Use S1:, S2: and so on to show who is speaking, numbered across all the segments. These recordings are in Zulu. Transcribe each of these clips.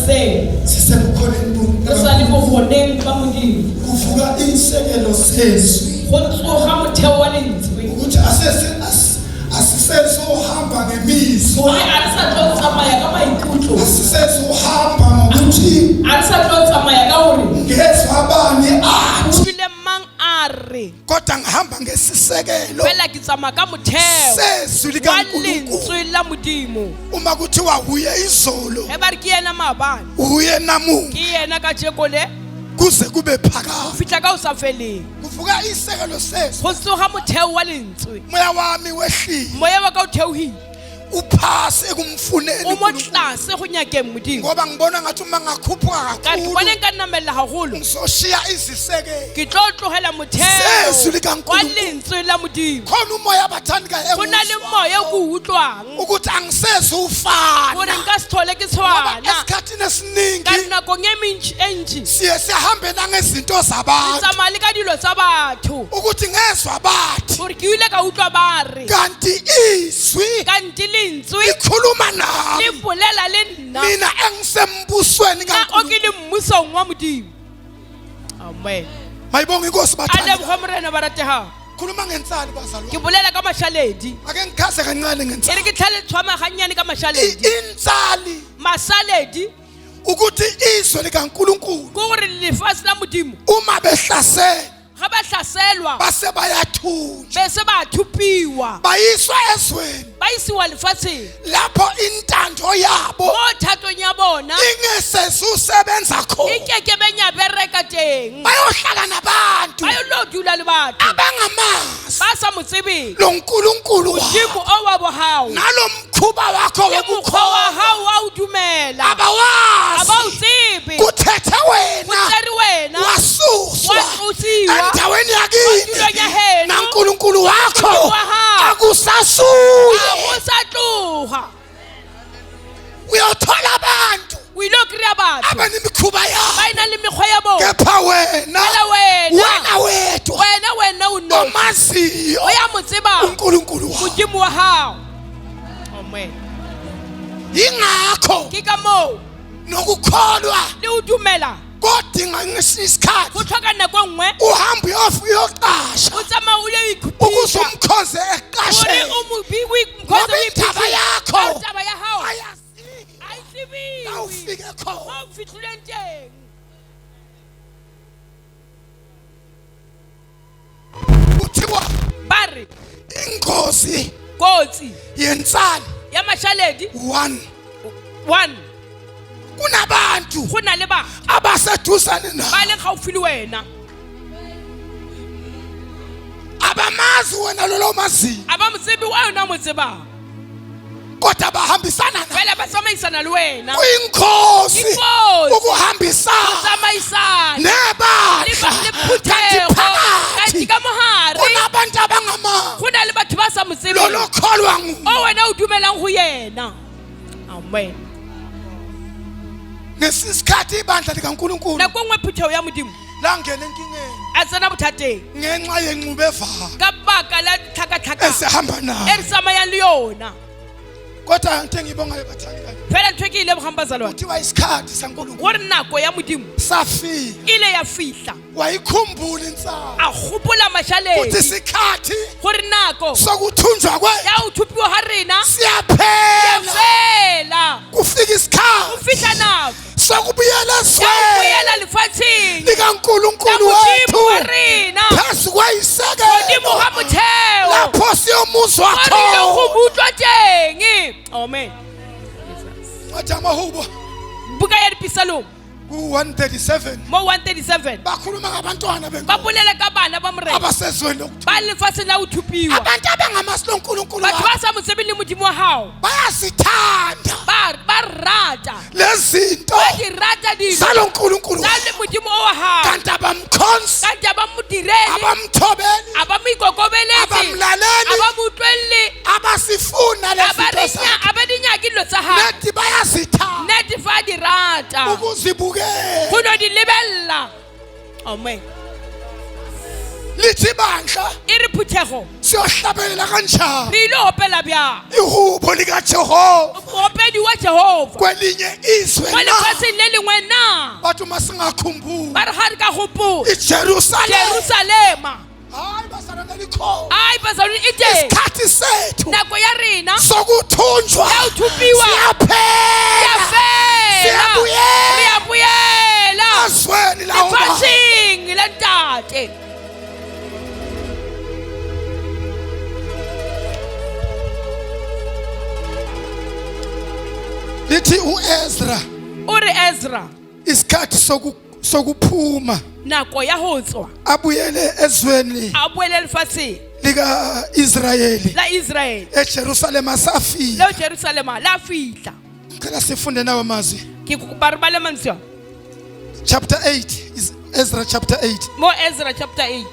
S1: seng.
S2: sisemkhoneni
S1: Re sa le mo goneng ba Modimo.
S2: kuvuka insekelo sezwi
S1: Go tsoga motheo wa lentswe.
S2: ukuthi asisezohamba ngemizwa
S1: Gore a re sa tlo tsamaya ka maikutlo.
S2: asisezohamba ngokuthi
S1: A re sa tlo tsamaya ka gore
S2: ngezwa abani athi
S1: o bile mang a re.
S2: kodwa ngihamba ngesisekelo
S1: Fela ke tsamaya ka motheo
S2: sezwi
S1: wa
S2: likaNkulunkulu.
S1: lentswe la Modimo.
S2: Uma kuthiwa uye izolo
S1: E ba re ke yena maabane.
S2: uye namuhla
S1: Ke yena ka jeko le.
S2: kuze kube
S1: Go
S2: phakade
S1: fitla ka o sa feleng.
S2: kuvuka isekelo sezwi
S1: Go tsoga motheo wa lentswe.
S2: moya wami wehlile
S1: Moya wa ka o theohile.
S2: uphase ekumfuneni
S1: O mo
S2: uNkulunkulu.
S1: tlase go nyakeng Modimo.
S2: ngoba ngibona ngathi uma ngakhuphuka
S1: Ka ke
S2: kakhulu
S1: boneng ka nnamella haholo.
S2: ngizoshiya izisekelo
S1: Ke tlo tlogela motheo
S2: Sezwi likaNkulunkulu.
S1: wa lentswe la Modimo.
S2: khona umoya abathandikayo
S1: Go na le moya o ke o utlwang
S2: ukuthi angiseze ufana
S1: gore nka se thole ke
S2: ngoba
S1: tshwana.
S2: esikhathini esiningi
S1: Ka nakong e ntši
S2: siye sihambe nangezinto
S1: ke
S2: zabantu
S1: tsamaya le ka dilo tsa batho
S2: ukuthi ngezwa bathi
S1: gore ke ile ka utlwa ba re
S2: kanti izwi
S1: kante lentswe
S2: likhuluma
S1: le
S2: nami
S1: bolela le nna
S2: mina engisembusweni
S1: nna o ke
S2: kaNkulunkulu.
S1: le mmusong wa Modimo. Amen.
S2: Mayibonge inkosi
S1: A
S2: bathanda
S1: leboge morena ba ratega.
S2: khuluma ngensali bazalwane
S1: Ke bolela ka mašaledi.
S2: ake ngikhase kancane
S1: E re
S2: ngensali
S1: ke tlhale tshwama gannyane ka mašaledi.
S2: insali
S1: Mašaledi
S2: ukuthi izwi likaNkulunkulu
S1: ke gore lefatshe la Modimo
S2: uma behlasela
S1: ga ba hlaselwa
S2: base bayathunjwa
S1: be se ba thupiwa
S2: bayiswa ezweni
S1: ba isiwa lefatsheng
S2: lapho intando yabo
S1: mo thatong ya bona
S2: ingesezusebenza
S1: e
S2: khona
S1: keke benya bereka teng.
S2: bayohlala nabantu
S1: Ba yo lo dula le batho
S2: abangamazi
S1: ba sa mo tsebeng
S2: lo nkulunkulu
S1: Modimo
S2: wakho
S1: o wa bohao
S2: nalo mkhuba wakho
S1: le mokgwa wa hao wa o dumela a ba
S2: abawazi
S1: o tsebe
S2: kuthethe
S1: go
S2: wena
S1: tsere wena
S2: wasuswa
S1: wa tlosiwa
S2: endaweni
S1: tulong ya
S2: yakini
S1: heno
S2: na nkulunkulu wakho
S1: Modimo wa hao.
S2: akusasuye
S1: a go sa tloga
S2: uyothola abantu
S1: o ile o kry-a batho
S2: abanemikhuba yabo
S1: ba e na le mekgwa ya bona
S2: kepha wena
S1: fela
S2: wena wedwa
S1: wena o no
S2: omaziyo
S1: o ya mo tsebang
S2: unkulunkulu wakho
S1: Modimo wa hao. Amen.
S2: yingakho
S1: Ke ka moo
S2: nokukholwa
S1: le o dumela
S2: kodinga ngesinye isikhathi
S1: go tlhoka nako nngwe
S2: uhambe uyoqasha
S1: o tsamaya o le
S2: ukuze
S1: ikhutisa
S2: umkhonze
S1: gore
S2: eqasheni
S1: o mo
S2: ngoba indaba yakho
S1: taba ya hao
S2: ayaziwa
S1: a e tsebiwe
S2: na ufike khona
S1: mo o fitlhileng teng.
S2: kuthiwa
S1: Ba re
S2: ingozi
S1: kotsi
S2: yensali
S1: ya mašaledi
S2: 1
S1: one
S2: kunabantu
S1: go na le ba
S2: abaseduzane na
S1: ba leng gaufi le wena
S2: abamazi wena lolo maziyo
S1: a ba mo tsebe wa yona mo tsebang
S2: kodwa bahambisana na
S1: fela ba tsamaisana le wena
S2: kuyinkosi
S1: Inkosi.
S2: ukuhambisana
S1: tsamaisana le
S2: nebandla
S1: phuthego kanti
S2: kanti phakathi
S1: ka mogare
S2: kunabantu abangamazi
S1: go na le batho ba sa mo tsebeng
S2: lolo kholwa nguye
S1: o wena o dumelang go yena. Amen.
S2: ngesisikhathi ibandla likaNkulunkulu
S1: Nako nngwe phuthego ya Modimo
S2: langena enkingeni
S1: a tsena bothateng
S2: ngenxa yenxube evalo
S1: ka baka la tlhakatlhakano
S2: esihamba
S1: e
S2: nayo
S1: re tsamayang le yona.
S2: kodwa into engiyibongayo bathandikayo
S1: Fela ntho e ke e lebogang bazalwane
S2: kuthiwa isikhathi saNkulunkulu
S1: gore nako ya Modimo
S2: safika
S1: e ile ya fihla
S2: wayikhumbula insalo
S1: a gopola
S2: kuthi
S1: mašaledi
S2: isikhathi
S1: gore nako
S2: sokuthunjwa kwe
S1: ya o thupiwa ga rena
S2: siyaphela
S1: fela
S2: kufika
S1: go
S2: isikhathi
S1: fihla nako
S2: sokubuyela
S1: ya o
S2: ezweni
S1: boela lefatsheng la
S2: likaNkulunkulu
S1: Modimo wa
S2: wethu
S1: rena
S2: phezu
S1: godimo
S2: kwayisekelo
S1: ga motheo
S2: lapho siyomuzwa
S1: gore ile go
S2: khona
S1: butlwa teng. Amen.
S2: wathi amahubo
S1: Buka ya dipisalomo
S2: ku-137
S1: mo 137
S2: bakhuluma ngabantwana
S1: ba
S2: benkosi
S1: bolele ka bana ba morena
S2: abasezweni lokuthi
S1: ba lefatsheng la o thupiwa
S2: abantu abangamazi lo nkulunkulu
S1: batho
S2: wabo
S1: ba sa mo tsebeng le Modimo wa hao
S2: bayazithanda
S1: ba rata
S2: lezinto
S1: ba di rata dilo
S2: zalo nkulunkulu
S1: tsa le Modimo o wa hao
S2: kanti abamkhonzi
S1: kanti a ba mo direle
S2: abamthobeli
S1: a ba mo ikokobeletse
S2: abamlaleli
S1: a ba mo utlwelle
S2: abasifuna lezinto zakhe
S1: a ba di nyake dilo tsa gago
S2: neti bayazithanda
S1: nnete fa a di rata
S2: ukuzibukela
S1: go no di lebelela. Amen.
S2: lithi bandla
S1: e re phuthego
S2: siyohlabelela kanjani
S1: re ile opela bjang
S2: ihubo likaJehova
S1: opedi wa Jehova
S2: kwelinye izwe
S1: kwa
S2: na
S1: lefatsheng le lengwe na
S2: batho masingakhumbuli
S1: ba re ga re ka gopola
S2: iJerusalem
S1: Jerusalema
S2: hayi basana likhona
S1: ai bazalwane e teng
S2: isikhathi sethu
S1: nako ya rena
S2: sokuthunjwa
S1: ya ho thupiwa
S2: siyaphela Siyabuyela.
S1: re a boela
S2: azweni lawo
S1: lefatsheng la ntate
S2: lithi uEzra
S1: o re Ezra
S2: isikhathi sokuphuma
S1: nako ya ho tswa
S2: abuyele ezweni
S1: a boele lefatsheng
S2: lika Israyeli
S1: la Israel
S2: eJerusalem asafika
S1: leo Jerusalema la fihla
S2: ngicela sifunde nawo amazwi
S1: ke kopa re bale mantswe
S2: chapter 8 is Ezra chapter 8
S1: mo Ezra chapter 8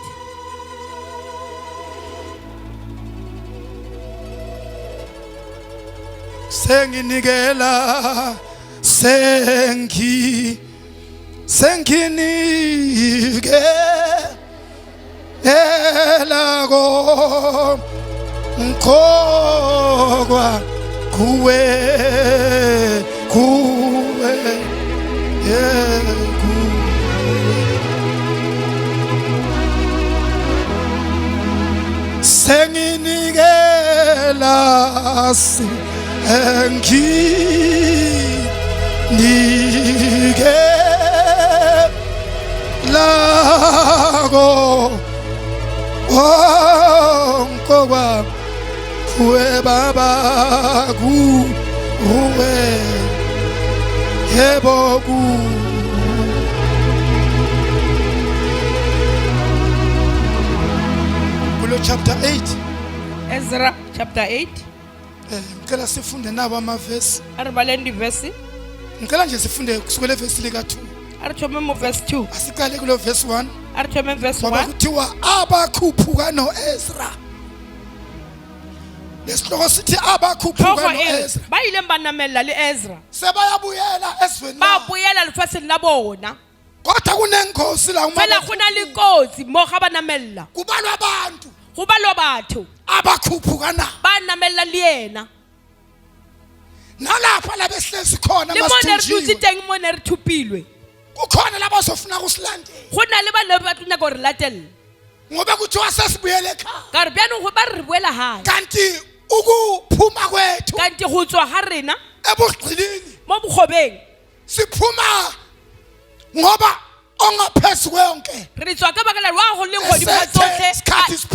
S2: senginikela senginike elako ngokwa kuwe senginikela enginike lako ngokwa kuwe baba kuwe yebo kulo chapter 8
S1: Ezra chapter 8
S2: ngicela sifunde nabo amavesi
S1: a re baleng di-verse
S2: ngicela nje sifunde kusukela evesi lika-2
S1: a re thome mo verse 2
S2: asiqale kulo verse 1
S1: a re thome verse
S2: ngoba
S1: 1
S2: kuthiwa abakhuphuka noEzra lesihloko sithi abakhuphuka
S1: tlhogo e re
S2: noEzra
S1: ba ileng ba namelela le Ezra
S2: sebayabuyela ezweni
S1: ba
S2: labo
S1: boela lefatsheng la bona
S2: kodwa kunengozi la
S1: fela go na le kotsi mo ga ba namelela
S2: kubalwa abantu
S1: go balwa batho
S2: abakhuphuka na
S1: ba namelela le yena
S2: nalapha la besihlezi khona
S1: le mo ne re dutse
S2: masithunjiwe
S1: teng mo ne re thupilwe
S2: kukhona laba bazofuna kusilandela
S1: go na le bana ba tlo nyaka go re latelela
S2: ngoba kuthiwa sesibuyele ekhaya
S1: ka re bjanong go ba re boela gae
S2: kanti ukuphuma kwethu
S1: kante go tswa ga rena
S2: ebugqilini
S1: mo bogobeng
S2: siphuma ngoba ongaphezu konke
S1: re tswa ka baka la wa go leng godimo ga tsotlhe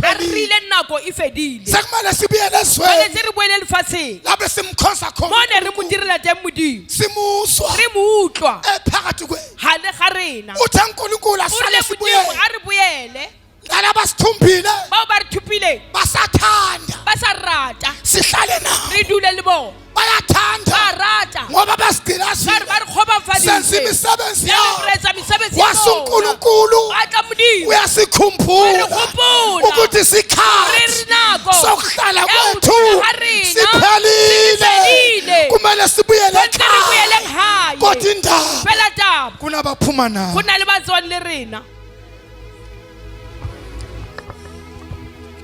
S1: a re rile nako e fedile
S2: sekumele sibuyele
S1: ba
S2: ezweni
S1: letse re boele lefatsheng
S2: lapho simkhonza
S1: mo
S2: khona
S1: ne re mo direla teng modimo
S2: simuswa
S1: re mo utlwa
S2: ephakathi kwethu
S1: gale ga rena
S2: uthi uNkulunkulu
S1: o rile
S2: asale
S1: modimo
S2: sibuye
S1: a re boele
S2: nalaba sithumbile
S1: bao ba re thupileng
S2: basathanda
S1: ba sa rata
S2: sihlale nabo
S1: re dule le bona
S2: bayathanda
S1: ba rata
S2: ngoba basigcina
S1: ka re ba re
S2: senza
S1: kgobafaditse
S2: imisebenzi
S1: ya
S2: yabo
S1: re etsa mesebetsi ya bona
S2: wasuNkulunkulu
S1: ba tla modimo
S2: uyasikhumbula
S1: Re khumbula.
S2: ukuthi
S1: re
S2: sikhathi
S1: re nako
S2: sokuhlala
S1: ya ho
S2: kwethu
S1: dula ga rena,
S2: siphelile
S1: siphelile.
S2: kumele sibuyele
S1: tshwanetse re boeleng
S2: ekhaya
S1: gae
S2: kodwa indaba
S1: fela taba
S2: kunabaphuma
S1: go
S2: nabo
S1: na le ba tswang le rena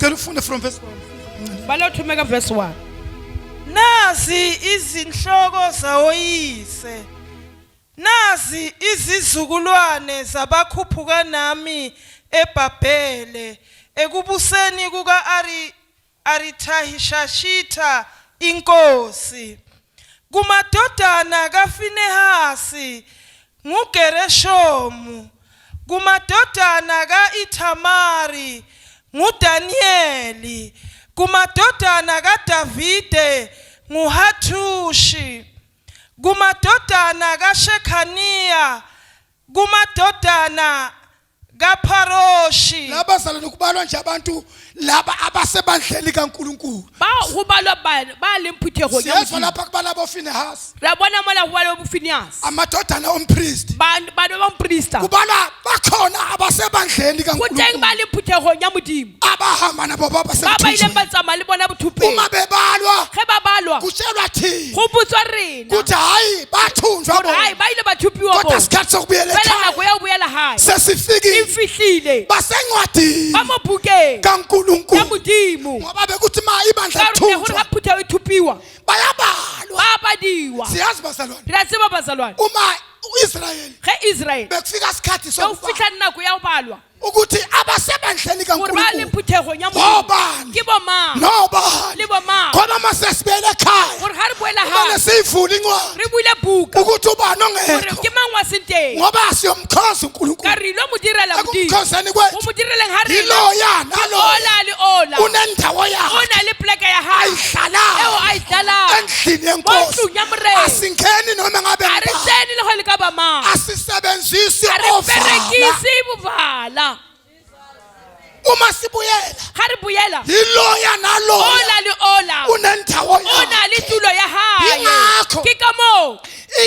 S2: Can you find from verse 1?
S1: ba le thome ka verse 1
S3: Nazi izinhloko zawoyise. Nazi izizukulwane zabakhuphuka nami eBhabhele ekubuseni kuka Arithahishashita inkosi. Kumadodana kaFinehasi nguGereshomu. Kumadodana kaIthamari nguDanieli. Kumadodana kaDavide nguHathushi. Kumadodana kaShekhaniya. Kumadodana kaPharoshi.
S2: Labazalwane kubalwa nje abantu laba abasebandleni kaNkulunkulu.
S1: ba go balwa ba leng phuthego ya
S2: Siyezwa
S1: modimo
S2: lapha kubala boFinehasi,
S1: ra bona mola go balwa bofinias
S2: amadodana ompriest.
S1: bana ba mprista
S2: Kubalwa bakhona abasebandleni
S1: go teng
S2: kaNkulunkulu.
S1: ba le phuthego ya modimo
S2: Abahamba nabo
S1: ba ba ileng
S2: babasemthunjini.
S1: ba tsamaya le bona bothupeng
S2: Uma bebalwa
S1: ge ba balwa
S2: kutshelwa thina
S1: go botswa rena
S2: kuthi hayi bathunjwa
S1: gore ai
S2: bona.
S1: ba ile ba thupiwa
S2: Kodwa
S1: bona
S2: isikhathi sokubuyela
S1: fela
S2: ekhaya
S1: nako ya go boela hae
S2: sesifikile
S1: e fihlile
S2: basencwadini
S1: ba mo bukeng ya
S2: kaNkulunkulu
S1: modimo
S2: ngoba bekuthi ma ibandla
S1: ka re gore
S2: lithunjwa
S1: ga phutha e thupiwa
S2: bayabalwa
S1: ba badiwa
S2: siyazi bazalwane
S1: re a tseba bazalwane
S2: uma uIsrayeli
S1: ge Israel
S2: bekufika isikhathi
S1: yo
S2: sokuba
S1: fihla nako ya go balwa
S2: ukuthi abasebandleni
S1: gore ba le
S2: kaNkulunkulu
S1: phuthegong ya modimo
S2: ngobani
S1: ke bomang
S2: nobani
S1: le bomang
S2: khona masesibele ekhaya
S1: gore ga re boela
S2: kumele
S1: gae
S2: siyivule incwadi
S1: re buile buka
S2: ukuthi ubani
S1: gore
S2: ongekho
S1: ke mang wa seng teng
S2: ngoba siyomkhosi
S1: ka
S2: uNkulunkulu
S1: re ilo mo direla modimo
S2: ekumkhosini
S1: go
S2: kwethu
S1: mo direleng ga re
S2: yilo yana lo
S1: ola le ola
S2: unendawo
S1: o
S2: yakhe
S1: na le pleke ya gae eo
S2: ayihlalayo
S1: a e dlalang
S2: endlini
S1: mo
S2: yenkosi
S1: ntlong ya morena
S2: asingeni noma ngabe
S1: a re
S2: ngubani
S1: tsene le go le ka bamang
S2: asisebenzisi
S1: a re
S2: ovala
S1: berekise bovala
S2: uma sibuyela
S1: ga re boela
S2: yiloya naloya
S1: ola le ola
S2: unendawo
S1: o na le
S2: yakhe
S1: tulo ya gae
S2: Yingakho.
S1: ke ka moo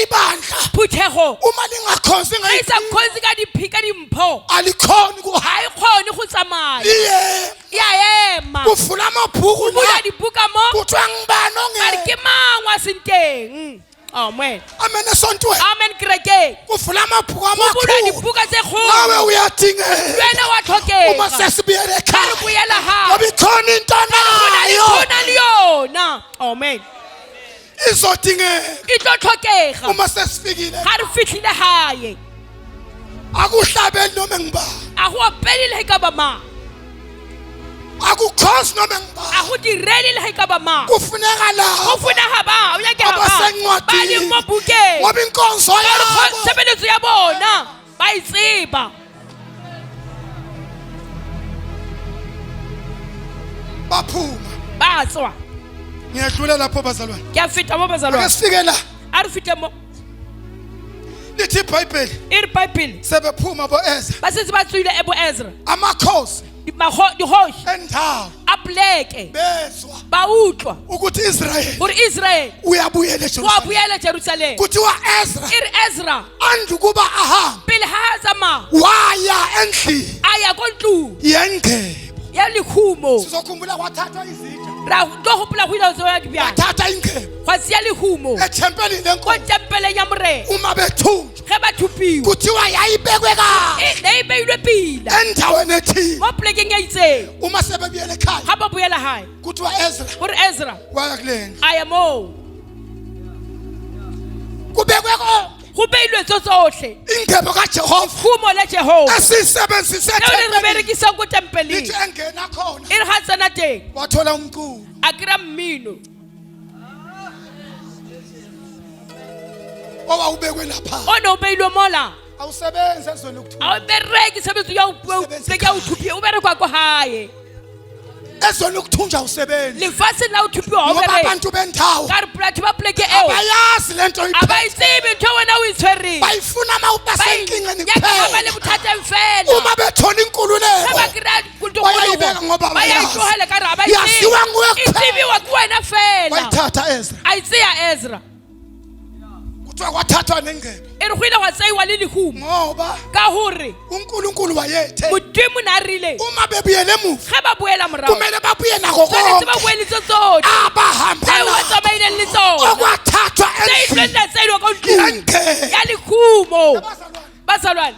S2: ibandla
S1: phuthego
S2: uma lingakhonzi
S1: ga e sa kgonse ka diphika dimpho
S2: alikhoni
S1: ga
S2: kuhaya
S1: e kgone go tsamaya
S2: liye
S1: ya ema
S2: kuvula amabhuku
S1: o bula
S2: la
S1: dibuka mo
S2: kuthiwa ngibani
S1: ka re ke
S2: ongekho
S1: mang wa seng teng amen
S2: amen esontweni
S1: amen kerekeng
S2: kuvula amabhuku
S1: go bula
S2: amakhulu
S1: dibuka tse
S2: nawe
S1: kgolo
S2: uyadingeka
S1: wena wa
S2: uma
S1: tlhokega
S2: sesibuyele
S1: ga re
S2: ekhaya
S1: boela
S2: ngoba
S1: gae
S2: ikhona into nayo
S1: go na le yona amen
S2: izodingeka
S1: e tlo tlhokega
S2: uma sesifikile
S1: ga re fitlhile gae
S2: akuhlabeli noma ngibani
S1: a go opele le ga e ka ba mang
S2: akukhosi noma
S1: a
S2: ngibani
S1: go direle le ga e ka ba mang
S2: kufuneka
S1: go
S2: lapho
S1: funega ba o nyake ga ba
S2: abasencwadini
S1: leng mo bukeng
S2: ngoba inkonzo
S1: ka re
S2: yabo
S1: tshebeletso ya bona ba e tseba
S2: baphuma
S1: ba tswa
S2: ngiyadlula lapho bazalwane
S1: ke a feta mo
S2: ake
S1: bazalwane
S2: sifike la
S1: a re fitlhe mo
S2: lithi ibhayibheli
S1: e re bibele
S2: sebephuma boEzra
S1: ba setse ba tswile e bo Ezra
S2: amakhosi
S1: digoši
S2: endawo
S1: a poleke
S2: bezwa
S1: ba utlwa
S2: ukuthi Israyeli
S1: gore Israel
S2: uyabuyela
S1: o a
S2: eJerusalem
S1: boela Jerusalem
S2: kuthiwa Ezra
S1: e re Ezra
S2: ande ukuba ahambe
S1: pele ga a tsamaya
S2: waya endlini
S1: a ya ko ntlong
S2: yengebo
S1: ya lekhumo
S2: sizokhumbula kwathathwa izitsha
S1: ra tlo gopola go ile ya dibjana
S2: bathatha ingebo
S1: gwa tseya lekhumo
S2: ethempelini
S1: ko
S2: lenkosi
S1: tempeleng ya morena
S2: uma bethunjwa
S1: ge ba thupiwa
S2: kuthiwa yayibekwe kahle
S1: ne e beilwe pila
S2: endaweni ethile
S1: mo polekeng ya itseng
S2: uma sebebuyela ekhaya
S1: ga ba boela gae
S2: kuthiwa Ezra
S1: gore Ezra
S2: waya kule ndlu
S1: a ya moo
S2: kubekwe konke
S1: go beilwe tso tsotlhe
S2: ingebo kaJehova
S1: khumo le Jehova
S2: asisebenzise
S1: eo le re
S2: ethempelini
S1: berekisang ko tempeleng
S2: lithi engena khona
S1: e re ga tsena teng
S2: wathola umculo
S1: a kry-a mmino
S2: owawubekwe lapha
S1: o ne o beilwe mola
S2: awusebenzi ezweni lokuthula
S1: a o bereke tshebetso ya o thupia o berekwa ko gae
S2: ezweni lokuthunja awusebenzi
S1: lefatsheng la o thupiwa o
S2: ngoba
S1: bereke
S2: abantu bendawo
S1: ka re batho ba poleke eo
S2: abayazi lento
S1: a ba itsebe ntho wena o e tshwereng
S2: bayifuna uma ubasenkingeni
S1: nyaka ba le
S2: kuphela
S1: bothateng fela
S2: uma bethola
S1: ge
S2: inkululeko
S1: ba kry-a
S2: bayayibeka ngoba
S1: ba ya
S2: bayazi.
S1: itlogele ka re ga ba
S2: Yaziwa nguwe
S1: e tsebiwa ke wena fela
S2: wayithatha Ezra
S1: a e tseya Ezra
S2: kuthiwa kwathathwa nengebe
S1: e re go ile gwa tseiwa le lekhumo
S2: ngoba
S1: ka gore
S2: uNkulunkulu wayethe
S1: modimo ne a rile
S2: uma bebuyele emuva
S1: ge ba boela morago
S2: kumele babuye nako
S1: tshwanetse ba
S2: konke
S1: boeletse tsotlhe
S2: abahamba
S1: tseo ba
S2: nako
S1: tsamaileng le tsona
S2: okwathathwa
S1: tse e
S2: endlini
S1: tlonna tseilwa ko ntlong
S2: yengebe
S1: ya lekhumo bazalwane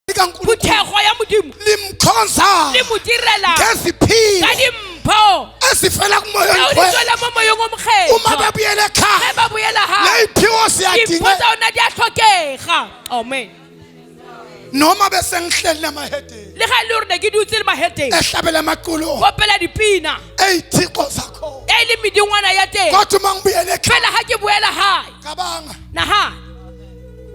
S2: likaNkulunkulu
S1: phuthego ya modimo
S2: limkhonza
S1: le mo direla
S2: ngeziphilo
S1: ka dimpho
S2: ezivela kumoya
S1: tseo di
S2: ongcwele
S1: tswela mo moyong o
S2: uma
S1: mokgetho
S2: bebuyele
S1: ge
S2: ekhaya
S1: ba boela gae
S2: leyiphiwo
S1: dimpho
S2: siyadingeka
S1: tsa ona di a tlhokega amen
S2: noma besengihleli namahedeni
S1: le ga e le gore ne ke dutse le maheteng
S2: ehlabela amaculo
S1: kopela dipina
S2: eyithixo zakho
S1: e le medingwana ya teng
S2: kodwa uma ngibuyele ekhaya
S1: fela ga ke boela gae
S2: cabanga
S1: naga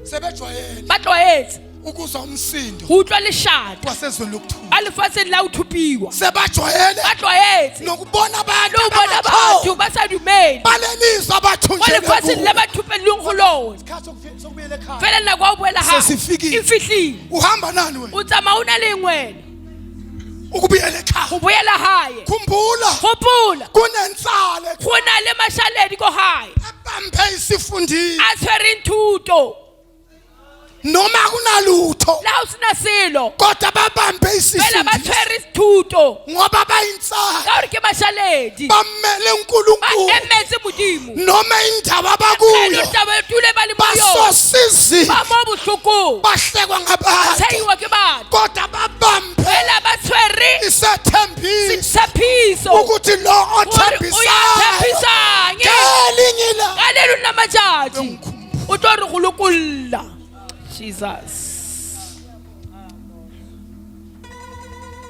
S2: sebejwayele
S1: ba tlwaetse
S2: ukuzwa umsindo
S1: go utlwa lešata
S2: wasezweni lokuthula
S1: a lefatsheng la o thupiwa
S2: sebajwayele
S1: ba tlwaetse
S2: nokubona abantu
S1: le o bona batho
S2: abangakhona
S1: ba sa dumele
S2: balelizwa
S1: mo
S2: bathunjele
S1: lefatsheng le ba thupeleleng go lona
S2: isikhathi sokubuyela ekhaya
S1: fela nako ya o boela gae
S2: Sesifikile.
S1: e fitlhile
S2: uhamba nani wena
S1: o tsamaya o na le ngwena
S2: ukubuyela ekhaya
S1: go boela gae
S2: khumbula
S1: gopola
S2: kunentsale
S1: go na le mašaledi ko gae
S2: ebambe isifundile
S1: a tshwereng thuto
S2: noma kunalutho
S1: le ga o sena selo
S2: kodwa babambe
S1: fela ba
S2: isifundile
S1: tshwere thuto
S2: ngoba bayintsala
S1: ka gore ke mašaledi
S2: bamele
S1: ba
S2: uNkulunkulu
S1: emetse modimo
S2: noma indaba
S1: eno
S2: bakuyo
S1: taba tule ba le mo yona
S2: basosizini
S1: ba mo bohlokong moo
S2: bahlekwa ngabantu
S1: tshaiwa ke batho
S2: kodwa babambe
S1: fela ba tshwere
S2: isethembiso
S1: tshepiso
S2: ukuthi lo
S1: gore o ya
S2: othembisayo
S1: tshepisang
S2: ngelinye ilanga
S1: ka le lona matšatši o tlo re go lokolla Jesus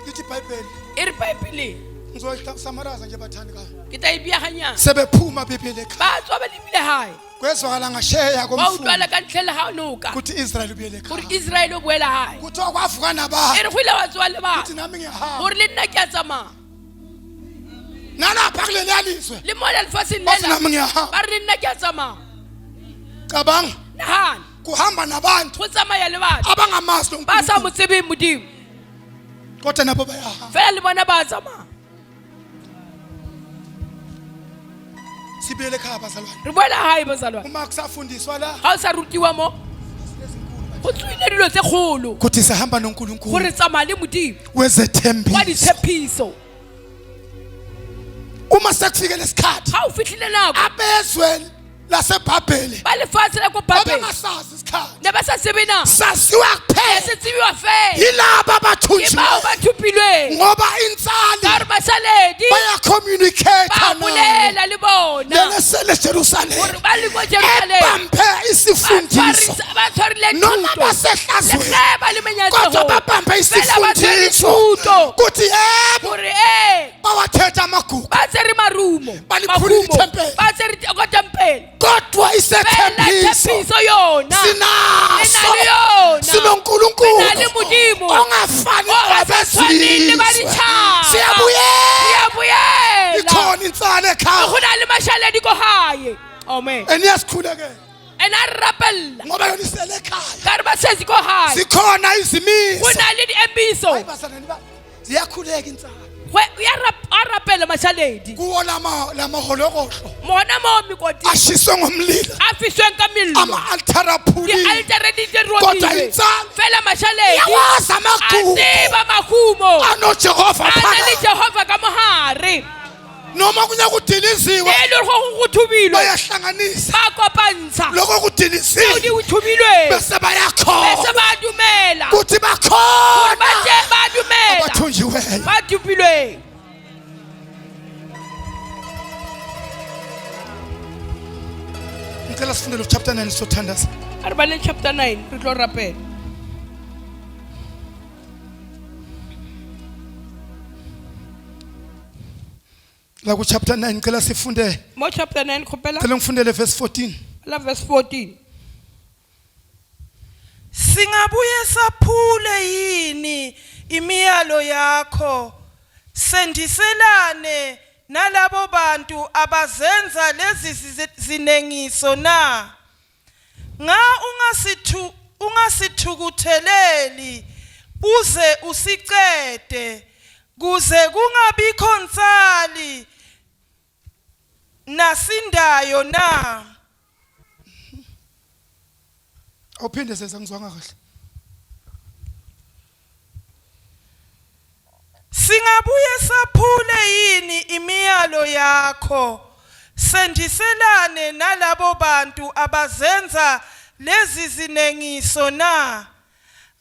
S2: lithi iBhayibheli
S1: e re baebeleng
S2: ngizoyisamaraza nje bathandikayo
S1: ke tla e beaganyang
S2: sebephuma bebele ekhaya
S1: ba tswa ba lebile gae
S2: kwezwakala ngasheya
S1: ba
S2: komfundo
S1: utlwala ka ntlhe le ga o noka
S2: ukuthi Israel ubuyele
S1: gore
S2: ekhaya
S1: Israel o boela gae
S2: kuthiwa kwavuka
S1: e
S2: nabantu
S1: re go ile wa tswa le
S2: ukuthi
S1: batho
S2: nami ngiyahamba
S1: gore le nna ke a tsamaya
S2: nalapha kuleli yalizwe
S1: le mola lefatsheng
S2: bathi
S1: lela
S2: nami ngiyahamba
S1: ba re le nna ke a tsamaya
S2: cabanga
S1: nagana
S2: kuhamba nabantu
S1: go tsamaya le batho
S2: abangamazi lo
S1: ba sa
S2: nkulunkulu
S1: mo tsebeng modimo
S2: kodwa nabo bayahamba
S1: fela le bona ba tsamaya
S2: sibuyele ekhaya bazalwane
S1: re boela gae bazalwane
S2: uma kusafundiswa la
S1: ga o sa rutiwa mo go tswile dilo tse kgolo
S2: ukuthi sihamba noNkulunkulu
S1: gore tsamaya le modimo wa
S2: wezethembiso
S1: ditshepiso
S2: uma sekufike lesikhathi
S1: ga o fitlhile nako
S2: abezwe laseBhabhele
S1: ba lefatshe la ko babeng
S2: babengasazi isikhathi
S1: ne ba sa tsebe nako
S2: saziwa
S1: e
S2: kuphela
S1: se tsebiwa fela
S2: yilaba
S1: ke bao
S2: abathunjiweyo
S1: ba thupilweng
S2: ngoba
S1: ka
S2: insali
S1: gore basaledi
S2: bayacommunicate
S1: ba
S2: nabo
S1: bolela le bona
S2: lelesele Jerusalem
S1: gore ba le ko Jerusalem
S2: ebambe isifundiso
S1: ba tshwarile
S2: noma
S1: thuto
S2: basehlazweni
S1: le ba le
S2: kodwa
S1: menyatsego
S2: babambe
S1: fela ba tshwere
S2: isifundiso
S1: thuto
S2: kuthi yebo
S1: gore
S2: bawathetha amagugu
S1: ba tsere marumo
S2: Baliphulile
S1: mahumo,
S2: ithempeli.
S1: ba tsere ko tempele
S2: kodwa
S1: fela
S2: isethembiso
S1: tshepiso yona
S2: sinaso
S1: Nina le yona.
S2: sinonkulunkulu
S1: Nina le Modimo.
S2: ongafani
S1: Ongasatshwanile ba
S2: nabezizwe
S1: ditšhaba.
S2: siyabuyela
S1: Siyabuyela.
S2: ikhona insana ekhaya
S1: go na le mashaledi ko gae amen
S2: eniyasikhulekela
S1: and a rapella
S2: ngoba yona isele ekhaya
S1: ka re ba setse ko gae
S2: zikhona
S1: go
S2: izimiso
S1: na le diemiso
S2: Hayi basanani ba ziyakhuleka insana
S1: a rapela mashaledi
S2: kuwo lamaholokohlo
S1: mona mo mekoti
S2: ashiswe ngomlilo
S1: a fisweng ka mello
S2: ama-altara aphulile
S1: di-altere di
S2: kodwa
S1: dirodile
S2: insana
S1: fela mashaledi
S2: yawazi
S1: a
S2: amagugu
S1: tseba mahumo
S2: anojehova
S1: a na le
S2: phakathi
S1: jehova ka mogare
S2: noma kunya kudiliziwe
S1: e le go go thubilwe
S2: bayahlanganisa
S1: ba kopantsha
S2: lokho
S1: tseo
S2: kudilisiwe
S1: di thubilweng
S2: bese
S1: bese
S2: bayakhona
S1: ba dumela
S2: kuthi bakhona
S1: ba dumela
S2: abathunjiweyo
S1: ba thupilweng
S2: ngicela sifunde lo chapter 9 sothandaza
S1: a re ba le chapter 9 re tlo rapela
S2: la ku chapter 9 ngicela sifunde
S1: mo chapter 9 khopela
S2: ngicela ngifundele verse 14
S1: la verse 14
S3: Singabuye saphule yini imiyalo yakho sendiselane nalabo bantu abazenza lezi zinengiso na nga ungasithukutheleli uze usicede kuze kungabikho nsali nasindayo na
S2: awuphinde seza ngizwanga kahle
S3: Singabuye saphule yini imiyalo yakho sendiselane nalabo bantu abazenza lezi zinengiso na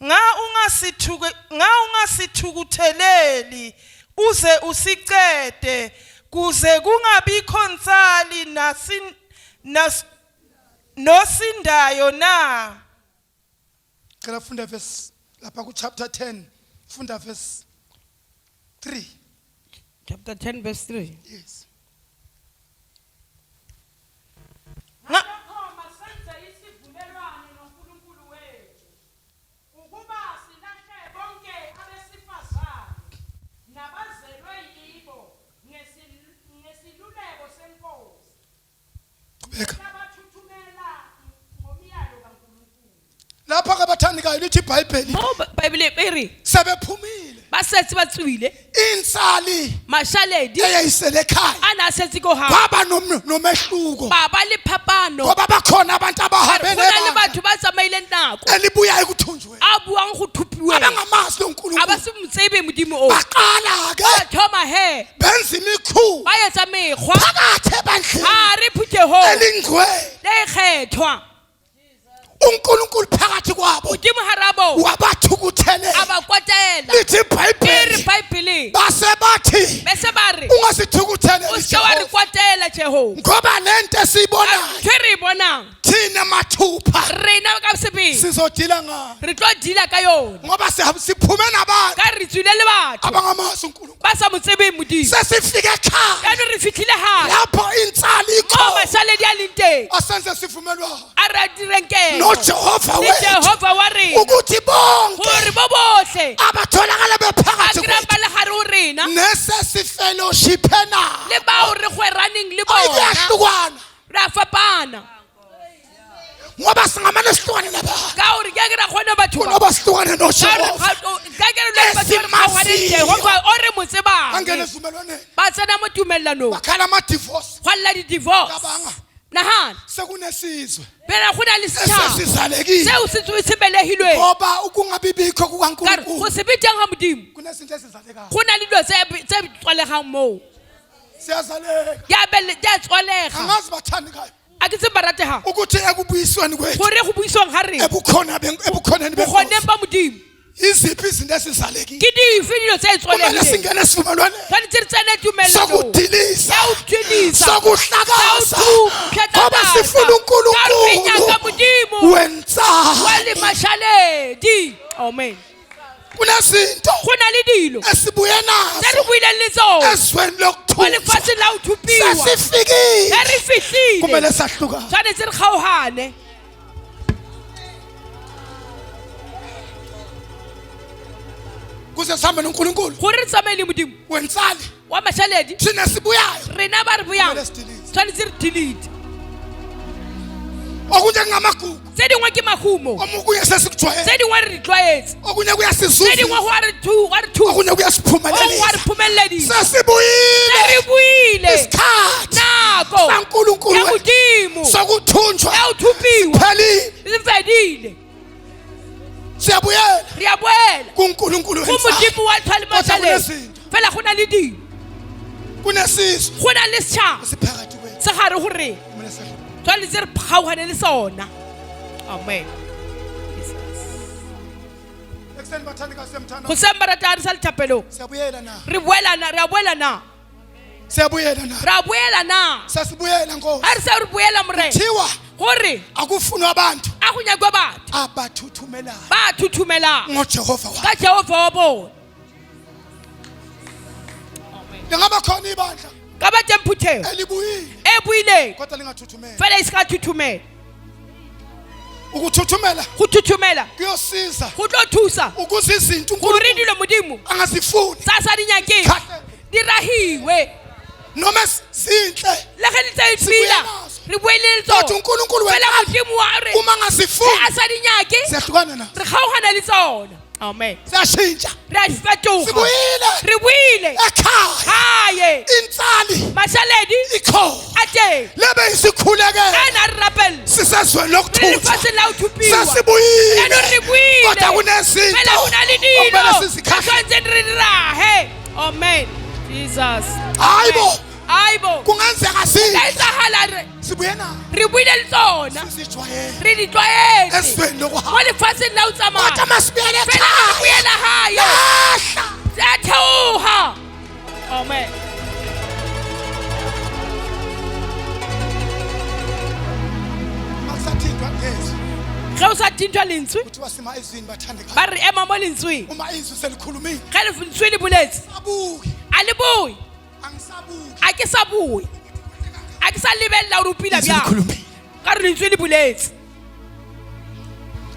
S3: nga ungasithukutheleli uze usicede kuze kungabikho nsali nosindayo na
S2: ngicela funda verse lapha ku chapter 10 funda verse 3
S1: chapter 10 verse 3
S2: yes qhubeka lapha ke bathandikayo lithi iBhayibheli
S1: mo bible e re
S2: sebephumile
S1: ba setse ba tswile
S2: insali
S1: mashaledi
S2: eyayisele ekhaya
S1: a na setse ko gae
S2: kwaba nomehluko
S1: ba ba le phapano
S2: ngoba bakhona abantu
S1: go
S2: abahambe
S1: na le
S2: nebandla
S1: batho ba tsamaile nako
S2: elibuyayo ekuthunjweni
S1: a buang go thupiweng
S2: abangamazi
S1: a ba
S2: loNkulunkulu
S1: se motsebe modimo o
S2: baqala ke
S1: ba thoma he
S2: benza imikhuba
S1: ba etsa mekgwa
S2: phakathi ebandleni
S1: a re phutego
S2: elingcwele
S1: le kgethwa
S2: uNkulunkulu phakathi kwabo
S1: modimo harabo
S2: wabathukuthelela
S1: aba kwatela
S2: lithi
S1: iri
S2: iBhayibheli
S1: bible
S2: base bathi
S1: bese bari
S2: ungasithukuthelela
S1: o se wa re kwatela Jehova
S2: ngoba lento esiyibonayo
S1: tshwere bonang
S2: thina mathupha
S1: rena ka sepe
S2: sizodila ngayo
S1: re tlo dila ka yona
S2: ngoba siphume nabantu
S1: ka re tswile le batho
S2: abangamazi uNkulunkulu
S1: ba sa mo tsebeng modimo
S2: sesifike ekhaya
S1: ka no re fitlhile ha
S2: lapho intsali
S1: o
S2: ikhona
S1: masaledi a leng teng
S2: asenze sivumelwano
S1: a re direnkelo
S2: noJehova
S1: le
S2: wethu
S1: Jehova wa rena
S2: ukuthi bonke
S1: gore bo bohle
S2: abatholakala
S1: a
S2: bephakathi
S1: kra
S2: kwethu
S1: ba le gare o rena
S2: nesesifellowship na
S1: le bao re gweraneng le bona
S2: ayahlukana
S1: ra fapana
S2: ngoba singamane sihlukane nabantu
S1: ka gore ke ra gona batho ba
S2: ngoba sihlukane noJehova
S1: ka ke re le batho ba gwane Jehova o re motsebang
S2: angene ezivumelwaneni
S1: ba tsena mo tumellanong
S2: bakhala ama-divorce
S1: gwalla di divorce
S2: cabanga
S1: nahana
S2: sekunesizwe
S1: phela go na le setšhaba
S2: esesizalekile
S1: seo se belegilweng
S2: ngoba ukungabibikho
S1: ka re go
S2: kukaNkulunkulu
S1: se be teng ga modimo
S2: kunezinto ezizalekayo
S1: go na le dilo tse tswalegang moo
S2: siyazaleka
S1: di a tswalega
S2: angazi bathandekayo
S1: a ke tse ba rategang
S2: ukuthi ekubuyisweni kwethu
S1: gore go buisiwang ga rena
S2: ebukhoneni
S1: bogoneng
S2: benkosi
S1: ba modimo
S2: iziphi izinto ezizalekile
S1: ke dife dilo tse
S2: kumele
S1: tswalegileng
S2: singene esivumelwaneni
S1: tshwanetse re tsene tumellanong
S2: sokudilisa
S1: ya o tshwedisa
S2: sokuhlakaza ngoba sifuna
S1: ka
S2: uNkulunkulu
S1: modimo
S2: wenzalo
S1: wa le mashaledi amen
S2: kunezinto
S1: go na le dilo
S2: esibuye
S1: tse
S2: nazo
S1: re buileng le tsone
S2: ezweni
S1: mo
S2: lokuthunjwa
S1: lefatsheng la o thupiwa
S2: sesifikile
S1: ge re fitlhile
S2: kumele sahlukane
S1: tshwanetse re kgaogane
S2: kuze sihambe noNkulunkulu
S1: gore re tsamaye le modimo
S2: wenzali
S1: wa mashaledi
S2: thina sibuyayo
S1: rena ba re boyang
S2: Kumele sidilise.
S1: tshwanetse re delete
S2: okunye kungamagugu
S1: tse dingwe ke mahumo
S2: omunye sesikujwayele
S1: tse dingwe re di tlwaetse
S2: okunye
S1: tse
S2: kuyasizuzisa
S1: dingwe go a re thusa
S2: okunye
S1: o go a re
S2: kuyasiphumelelisa
S1: phumelledisa
S2: sesibuyile
S1: re buile
S2: isikhathi
S1: nako
S2: saNkulunkulu
S1: ya
S2: wethu
S1: modimo
S2: sokuthunjwa
S1: ya o thupiwa
S2: phelile
S1: se fedile
S2: siyabuyela
S1: re a boela
S2: kuNkulunkulu
S1: go
S2: wenzalo
S1: modimo wa tlhale mashaledi
S2: kunezinto
S1: fela go na le dilo
S2: kunesizwe
S1: go na le setšhaba
S2: esiphakathi kwethu
S1: se gare go rena
S2: kumele sahlukane
S1: tshwanetse re kgaogane le sona amen
S2: ekuseni bathandikazi semthando
S1: go sembaratare sa lethapelong
S2: siyabuyela na
S1: re a boela na
S2: siyabuyela na
S1: re a boela na
S2: sasibuyela nkosi
S1: ga re sa re boela morena
S2: thiwa
S1: gore
S2: akufunwa abantu
S1: a go nyakwa batho
S2: abathuthumelayo
S1: ba thuthumelang
S2: ngoJehova wakhe
S1: ka jehova wa bona
S2: lingaba khona ibandla
S1: ka ba teng phuthego
S2: elibuyile
S1: e buileng
S2: kodwa lingathuthumela
S1: fela e se ka thuthumela
S2: ukuthuthumela
S1: go thuthumela
S2: kuyosiza
S1: go tlo thusa
S2: ukuze izinto
S1: gore
S2: uNkulunkulu
S1: dilo modimo
S2: angazifuni
S1: sa sa di nyakeng di rahiwe
S2: noma zinhle
S1: le ge di tse pila re boele le
S2: kodwa
S1: tsona
S2: uNkulunkulu
S1: fela
S2: wena
S1: modimo wa re
S2: uma angazifuni
S1: a sa di nyake
S2: siyahlukana na
S1: re kgaogana le tsona amen
S2: siyashintsha
S1: re a di fetoga
S2: sibuyile
S1: re buile
S2: ekhaya
S1: haye
S2: insali
S1: mashaledi
S2: ikhona
S1: a teng
S2: lebe isikhulekele
S1: a na re rapelle
S2: sisezweni
S1: re
S2: lokuthunjwa
S1: lefatsheng la o thupiwa
S2: sesibuyile
S1: eno re buile
S2: kodwa kunezinto
S1: fela go na le
S2: okumele
S1: dilo
S2: sizikhahle
S1: tshwanetseng re dirahe amen jesus
S2: Hayi bo.
S1: aibo
S2: kungenzeka
S1: ka
S2: sihle
S1: etsahala re
S2: sibuye na
S1: re buile le tsona
S2: sisijwayele
S1: re di tlwaetse
S2: esweni
S1: mo
S2: lokuhamba
S1: lefatsheng la o
S2: kodwa
S1: tsamaya
S2: masibuyele
S1: fela re
S2: ekhaya
S1: boela haye
S2: lahla
S1: se a theoga amen
S2: akusathintwa ngezwi
S1: ge o sa tintwa lentswe
S2: kuthiwa sima ezwini bathandekayo
S1: ba re ema mo lentsweng
S2: uma izwi selikhulumile
S1: ge lentswe le boletse
S2: abuke
S1: a le boe
S2: angisabuki
S1: a ke sa boe a ke sa lebelela gore o pila
S2: izwi
S1: bjang
S2: likhulumile
S1: ka re lentswe le boletse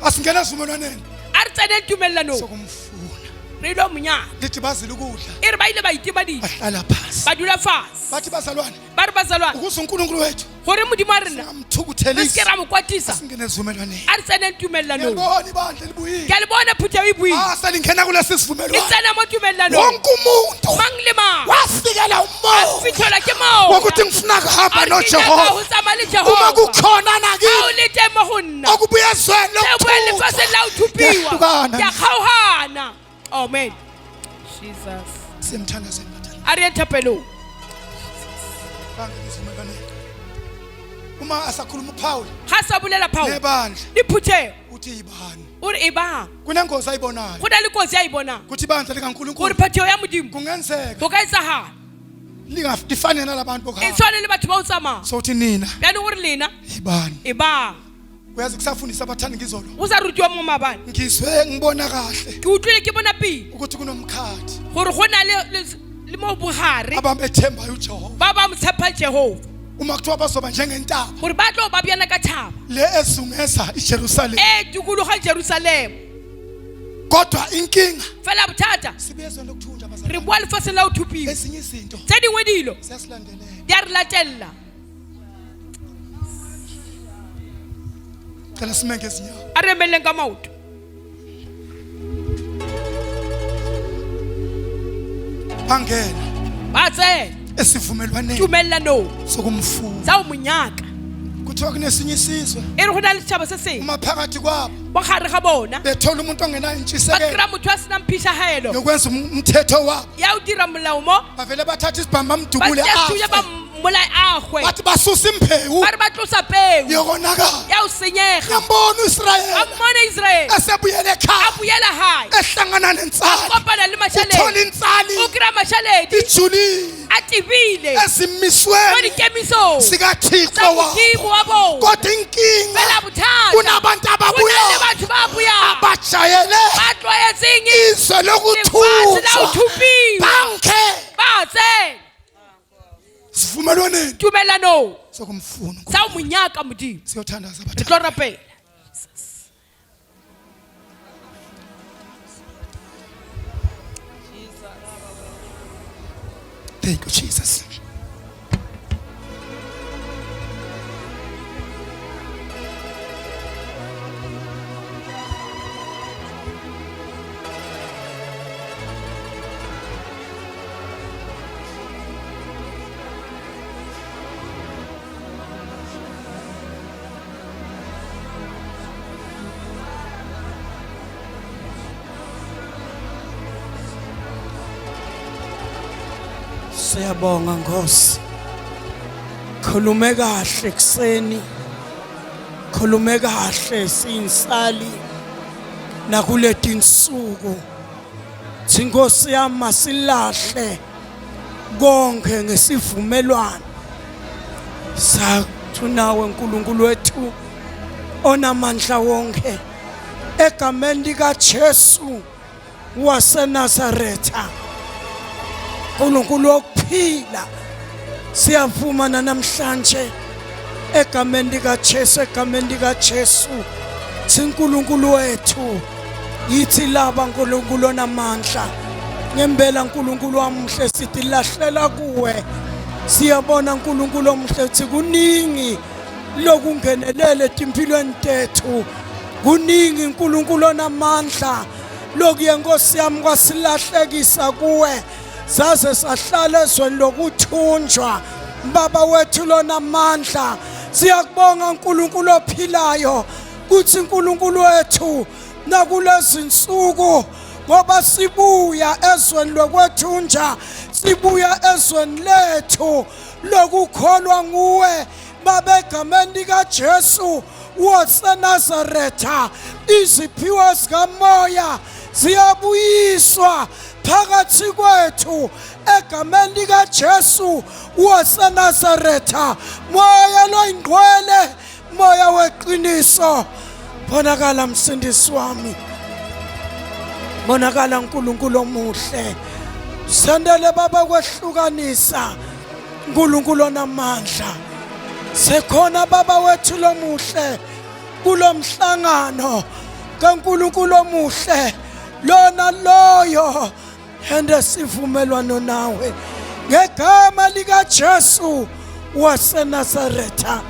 S2: asingena ezivumelwaneni
S1: a re tseneng tumellanong
S2: sokumfuna
S1: re ilo monyana
S2: lithi bazile ukudla
S1: e re ba ile ba itimadile
S2: bahlala phasi
S1: ba dula fase
S2: bathi bazalwane
S1: ba re bazalwane
S2: ukuze uNkulunkulu wethu
S1: gore modimo wa rena re se
S2: singamthukuthelisa
S1: ke ra mo kwatisa
S2: asingene ezivumelwaneni
S1: a re tseneng tumellanong
S2: ngiyabona ibandla libuyile
S1: ke a le bona phutego e buile
S2: selingena kulesi
S1: le
S2: sivumelwano
S1: tsena mo tumellanong
S2: wonke umuntu
S1: mang le mang
S2: wafikela
S1: a
S2: umoya
S1: fitlhelwa ke moo
S2: wokuthi ngifuna kuhamba
S1: go
S2: noJehova
S1: tsamaya le
S2: uma
S1: jehova
S2: kukhona
S1: ga o
S2: nakini
S1: le teng mo go nna
S2: okubuya ezweni
S1: se boe
S2: lokuthutha
S1: lefatsheng la o thupiwa
S2: Kuyahlukana.
S1: ke a kgaogana amen jesus
S2: siyamthanda sembatha
S1: a re ye thapelong
S2: bangena ezivumelwaneni uma asakhuluma uPaul
S1: ga sa bolela Paul
S2: nebandla
S1: le phuthego
S2: uthi ibani
S1: o re e bang
S2: kunengozi ayibonayo
S1: go na le kotsi ya e bonang
S2: kuthi ibandla
S1: gore
S2: likaNkulunkulu
S1: phetogo ya modimo
S2: kungenzeka
S1: go ka etsagala
S2: lingafani nalabantu
S1: e
S2: bokhaya
S1: tshwane le batho ba o tsamaya
S2: so uthi nina
S1: bjale gore lena
S2: ibani
S1: e bang
S2: uyazi kusafundisa abathandi ngizolo
S1: go sa rutiwa mo mabane
S2: ngizwe ngibona kahle
S1: ke utlwile ke bona pele
S2: ukuthi kunomkhathi
S1: gore go na le mo bogare
S2: abamethembayo uJehova
S1: ba ba mo tshepa Jehova
S2: uma kuthiwa bazoba njengentaba
S1: gore ba tlo ba bjana ka thaba
S2: le ezungeza iJerusalem
S1: e dikologa Jerusalem
S2: kodwa inkinga
S1: fela bothata
S2: sibezwe lokuthunja
S1: re
S2: abazalwane
S1: bua lefatsheng la o thupiwa
S2: ezinye izinto
S1: tse dingwe dilo
S2: siyasilandelela
S1: di a re latelela
S2: cela simenge ezinyawo
S1: a re emeleleng ka maoto
S2: bangena
S1: ba tsena
S2: esivumelwaneni
S1: tumellanong
S2: sokumfuna
S1: tsa o monyaka
S2: kuthiwa kunesinye isizwe
S1: e re go na le setšhaba se sengwe
S2: uma phakathi kwabo
S1: mo gare ga bona
S2: bethola umuntu ongenayo
S1: ba
S2: intshisekelo
S1: kry-a motho a senang phišagelo
S2: yokwenza umthetho wabo
S1: ya o dira molao mo
S2: bavele bathatha isibhamu
S1: ba
S2: bamdubule
S1: tsesuye ba
S2: afe
S1: mmolae agwe
S2: bathi basusa imbewu
S1: ba re ba tlosa peu
S2: yokonakala
S1: ya o senyega
S2: yambona
S1: ba
S2: uIsrayeli
S1: mmone israele
S2: esebuyele
S1: a
S2: ekhaya
S1: boela gae
S2: ehlangana nensali
S1: kopana le
S2: uthola
S1: mašaledi
S2: insali
S1: o kry-a mašaledi
S2: ijulile
S1: a tebile mo
S2: ezimisweni
S1: dikemisong
S2: sikaThixo
S1: tsa
S2: wabo
S1: modimo wa bona
S2: kodwa inkinga
S1: fela bothata
S2: kunabantu
S1: go na le
S2: ababuya
S1: batho ba buyang
S2: abajayele
S1: ba tlwaetseng
S2: izwe
S1: lefatshe la o
S2: lokuthunjwa
S1: thupiwa
S2: banke
S1: ba tsena
S2: sivumelwaneni
S1: tumelanong
S2: sokumfuna
S1: tsa o monyaka modimo
S2: siyothandaza
S1: re
S2: abathandi
S1: tlo rapela
S2: thank you Jesus
S3: Siyabonga Nkosi. Khulume kahle kuseni. Khulume kahle sinsali nakuleti insuku. Thinkosi yami masilahle konke ngesivumelwano. Sathunawe uNkulunkulu wethu onamandla wonke egameni lika Jesu waseNazaretha. uNkulunkulu wokuphila siyavuma namhlanje egameni lika Jesu egameni lika Jesu siNkulunkulu wethu yithi laba uNkulunkulu onamandla ngempela uNkulunkulu wamuhle sithi lahlela kuwe siyabona uNkulunkulu omhle uthi kuningi lokungenelele empilweni tethu kuningi uNkulunkulu onamandla lokuye Nkosi yami kwasilahlekisa kuwe zaze sahlala ezweni lokuthunjwa baba wethu lonamandla siyakubonga uNkulunkulu ophilayo kuthi uNkulunkulu wethu nakulezi insuku ngoba sibuya ezweni lokwethunja sibuya ezweni lethu lokukholwa nguwe babegameni lika Jesu waseNazaretha iziphiwo zikamoya ziyabuyiswa phakathi kwethu egameni lika Jesu waseNazaretha moya loyingqwele moya weqiniso bonakala msindisi wami bonakala uNkulunkulu omuhle sendele baba kwehlukanisa uNkulunkulu onamandla sekhona baba wethu lomuhle kulomhlangano kaNkulunkulu omuhle lona loyo hende sivumelwano nawe ngegama lika Jesu waseNazaretha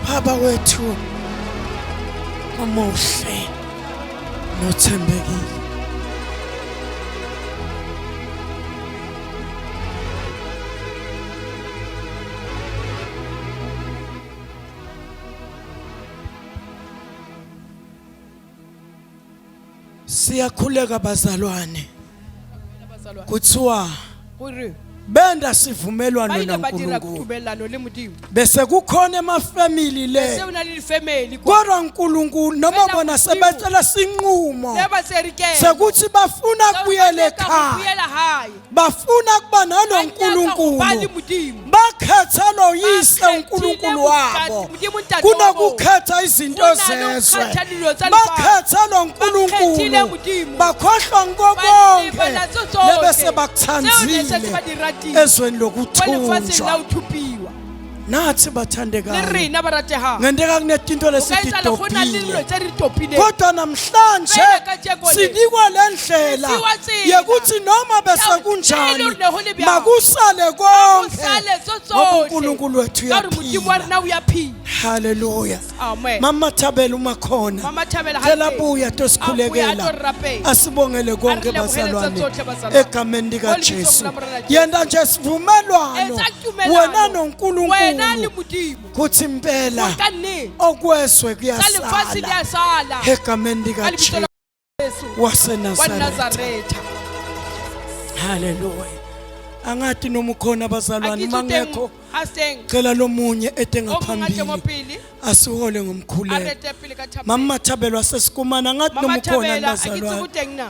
S3: baba wethu omuhle nothembekile siyakhuleka bazalwane kuthiwa
S1: gore
S3: benda sivumelwano
S1: ba ile ba dira
S3: noNkulunkulu
S1: tumelano le Modimo
S3: bese kukhona emafamily
S1: se
S3: le
S1: una le family kwa
S3: kodwa uNkulunkulu noma
S1: Wena
S3: bona
S1: Modimo.
S3: sebecela sinqumo
S1: leba serikelo
S3: sekuthi bafuna kubuyela ekhaya
S1: kuyela hayi
S3: bafuna kuba nalo
S1: bali
S3: uNkulunkulu
S1: Modimo
S3: bakhetha lo yise
S1: Bakhethile
S3: uNkulunkulu wabo
S1: Modimo uNtate wabo.
S3: kunokukhetha izinto zezwe
S1: Kunalokukhathalelo zaliphansi.
S3: bakhetha lo
S1: Bakhethile
S3: uNkulunkulu
S1: Modimo.
S3: bakhohlwa ngiko
S1: Balibala
S3: konke
S1: nazo zonke.
S3: lebese
S1: Seo
S3: bakuthanzile
S1: nesethi badiratile.
S3: ezweni
S1: kwalefatsheng la
S3: lokuthunjwa
S1: uthupiwa
S3: nathi
S1: le
S3: bathandekayo
S1: rena ba ratehang
S3: ngendeka kunetinto
S1: o ka etsala go na le dilo
S3: lesititopile
S1: tse re topileng
S3: kodwa namhlanje
S1: Vele kajeko le.
S3: sinikwa le ndlela
S1: Siwa tsela.
S3: yekuthi noma bese
S1: Yawu,
S3: kunjani
S1: lelo ne ho le bjang.
S3: makusale konke
S1: Kusale tso
S3: ngoba
S1: tsohle.
S3: uNkulunkulu wethu
S1: Ka gore Modimo wa
S3: uyaphila
S1: rena o yaphila
S3: haleluya
S1: amen
S3: mama Thabela uma khona
S1: Mama Thabela
S3: phela
S1: hape.
S3: buya
S1: Abuya
S3: tosikhulekela
S1: atorapela.
S3: asibongele konke
S1: Arilebohele
S3: bazalwane
S1: tsohle bazalwane.
S3: egameni lika
S1: Ngolibitso
S3: Jesu
S1: likaMorena Jesu.
S3: yenda nje sivumelwano
S1: Enza tumelano.
S3: wena
S1: wena le
S3: noNkulunkulu
S1: Modimo
S3: kuthi impela
S1: ka nnete
S3: okweswe
S1: sa lefatshe
S3: kuyasala
S1: ya sala
S3: egameni lika
S1: ka lebitso la
S3: Jesu
S1: Yesu wa
S3: waseNazaretha
S1: Nazaretha
S3: haleluya angathi noma ukhona abazalwane
S1: akitso
S3: mangekho
S1: teng ha seng
S3: cela lomunye ete
S1: o mongate mo
S3: ngaphambili
S1: pele
S3: asihole
S1: a
S3: ngomkhuleko
S1: rete pele ka Thabela
S3: mama Thabela sesikumana ngathi noma
S1: Mama
S3: ukhona
S1: Thabela akitso
S3: abazalwane
S1: boteng na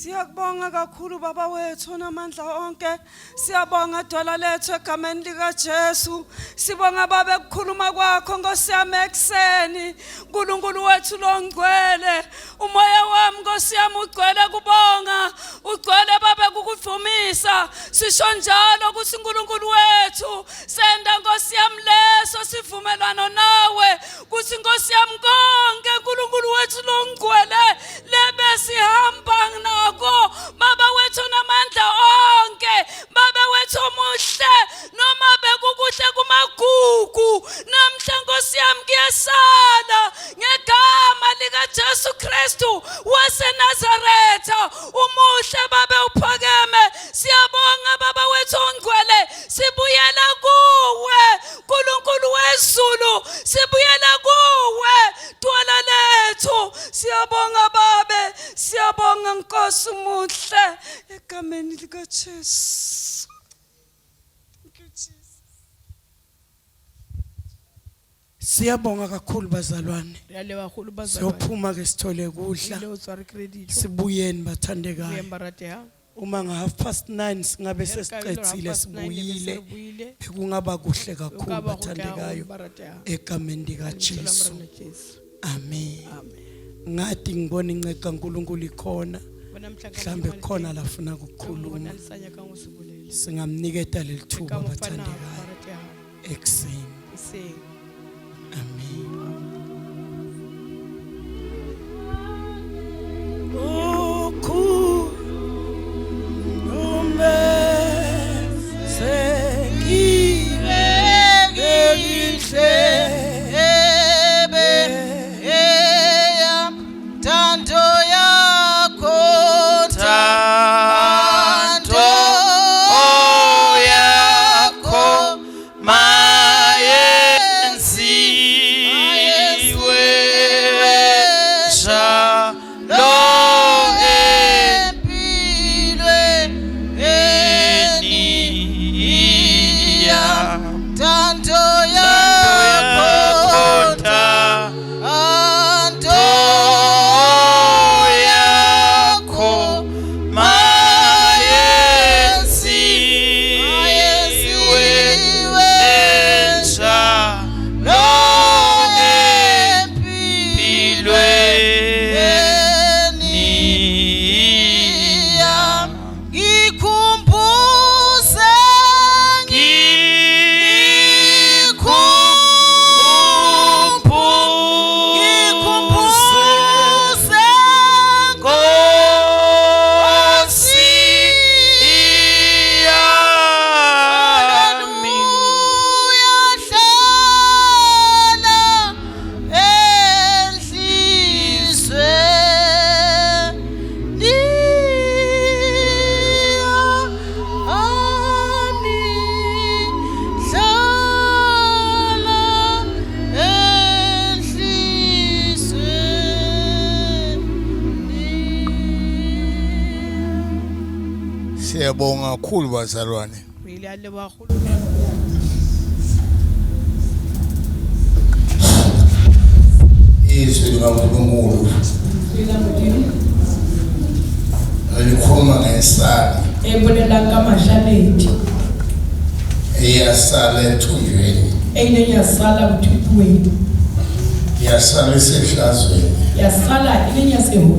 S4: Siyakubonga kakhulu baba wethu namandla onke siyabonga dwala lethu egameni lika Jesu sibonga baba ukukhuluma kwakho Nkosi yami ekseni uNkulunkulu wethu longcwele umoya wami Nkosi yami ugcwele kubonga ugcwele baba ukuvumisa sisho njalo ukuthi uNkulunkulu wethu senda Nkosi yami leso sivumelwano nawe ukuthi Nkosi yami konke uNkulunkulu wethu longcwele lebe sihamba nako baba wethu namandla onke baba wethu omuhle noma bekukuhle kumagugu namhla Nkosi yami kuyasala ngegama lika Jesu Kristu waseNazaretha umuhle baba uphakeme siyabonga baba wethu ongcwele sibuyela kuwe uNkulunkulu wezulu sibuyela kuwe dwala lethu siyabonga babe siyabonga Nkosi umuhle egameni lika Jesu. Thank you, Jesus.
S3: siyabonga kakhulu bazalwane
S1: ya le bagolo bazalwane
S3: siyophuma ke sithole kudla
S1: le o tsware credit
S3: sibuyeni
S1: le
S3: bathandekayo
S1: emba ratehang
S3: uma nga 9:30 singabe
S1: Here
S3: sesicedzile
S1: ka
S3: sibuyile
S1: sibuyile
S3: bekungaba kuhle kakhulu
S1: ukaba go
S3: bathandekayo
S1: ka ratehang
S3: egameni lika Jesu
S1: Jesu
S3: amen
S1: amen
S3: ngathi ngibona inceka kaNkulunkulu ikhona
S1: bona
S3: mhlambe khona lafuna ukukhuluma
S1: bona lisanya ka ngosibulele
S3: singamniketa lelithuba
S1: ka mfana
S3: bathandekayo
S1: ratehang
S3: ekseni
S1: iseng
S3: amen
S5: Siyabonga kakhulu bazalwane.
S1: Really, a leboha kgolo.
S5: Izwi likaNkulunkulu alikhuluma ngesali
S6: e bolelang ka mashaledi
S5: eyasala ethunjweni,
S6: e ileng ya sala bothupuweng,
S5: yasala esehlazweni.
S6: ya sala e leng ya seholo.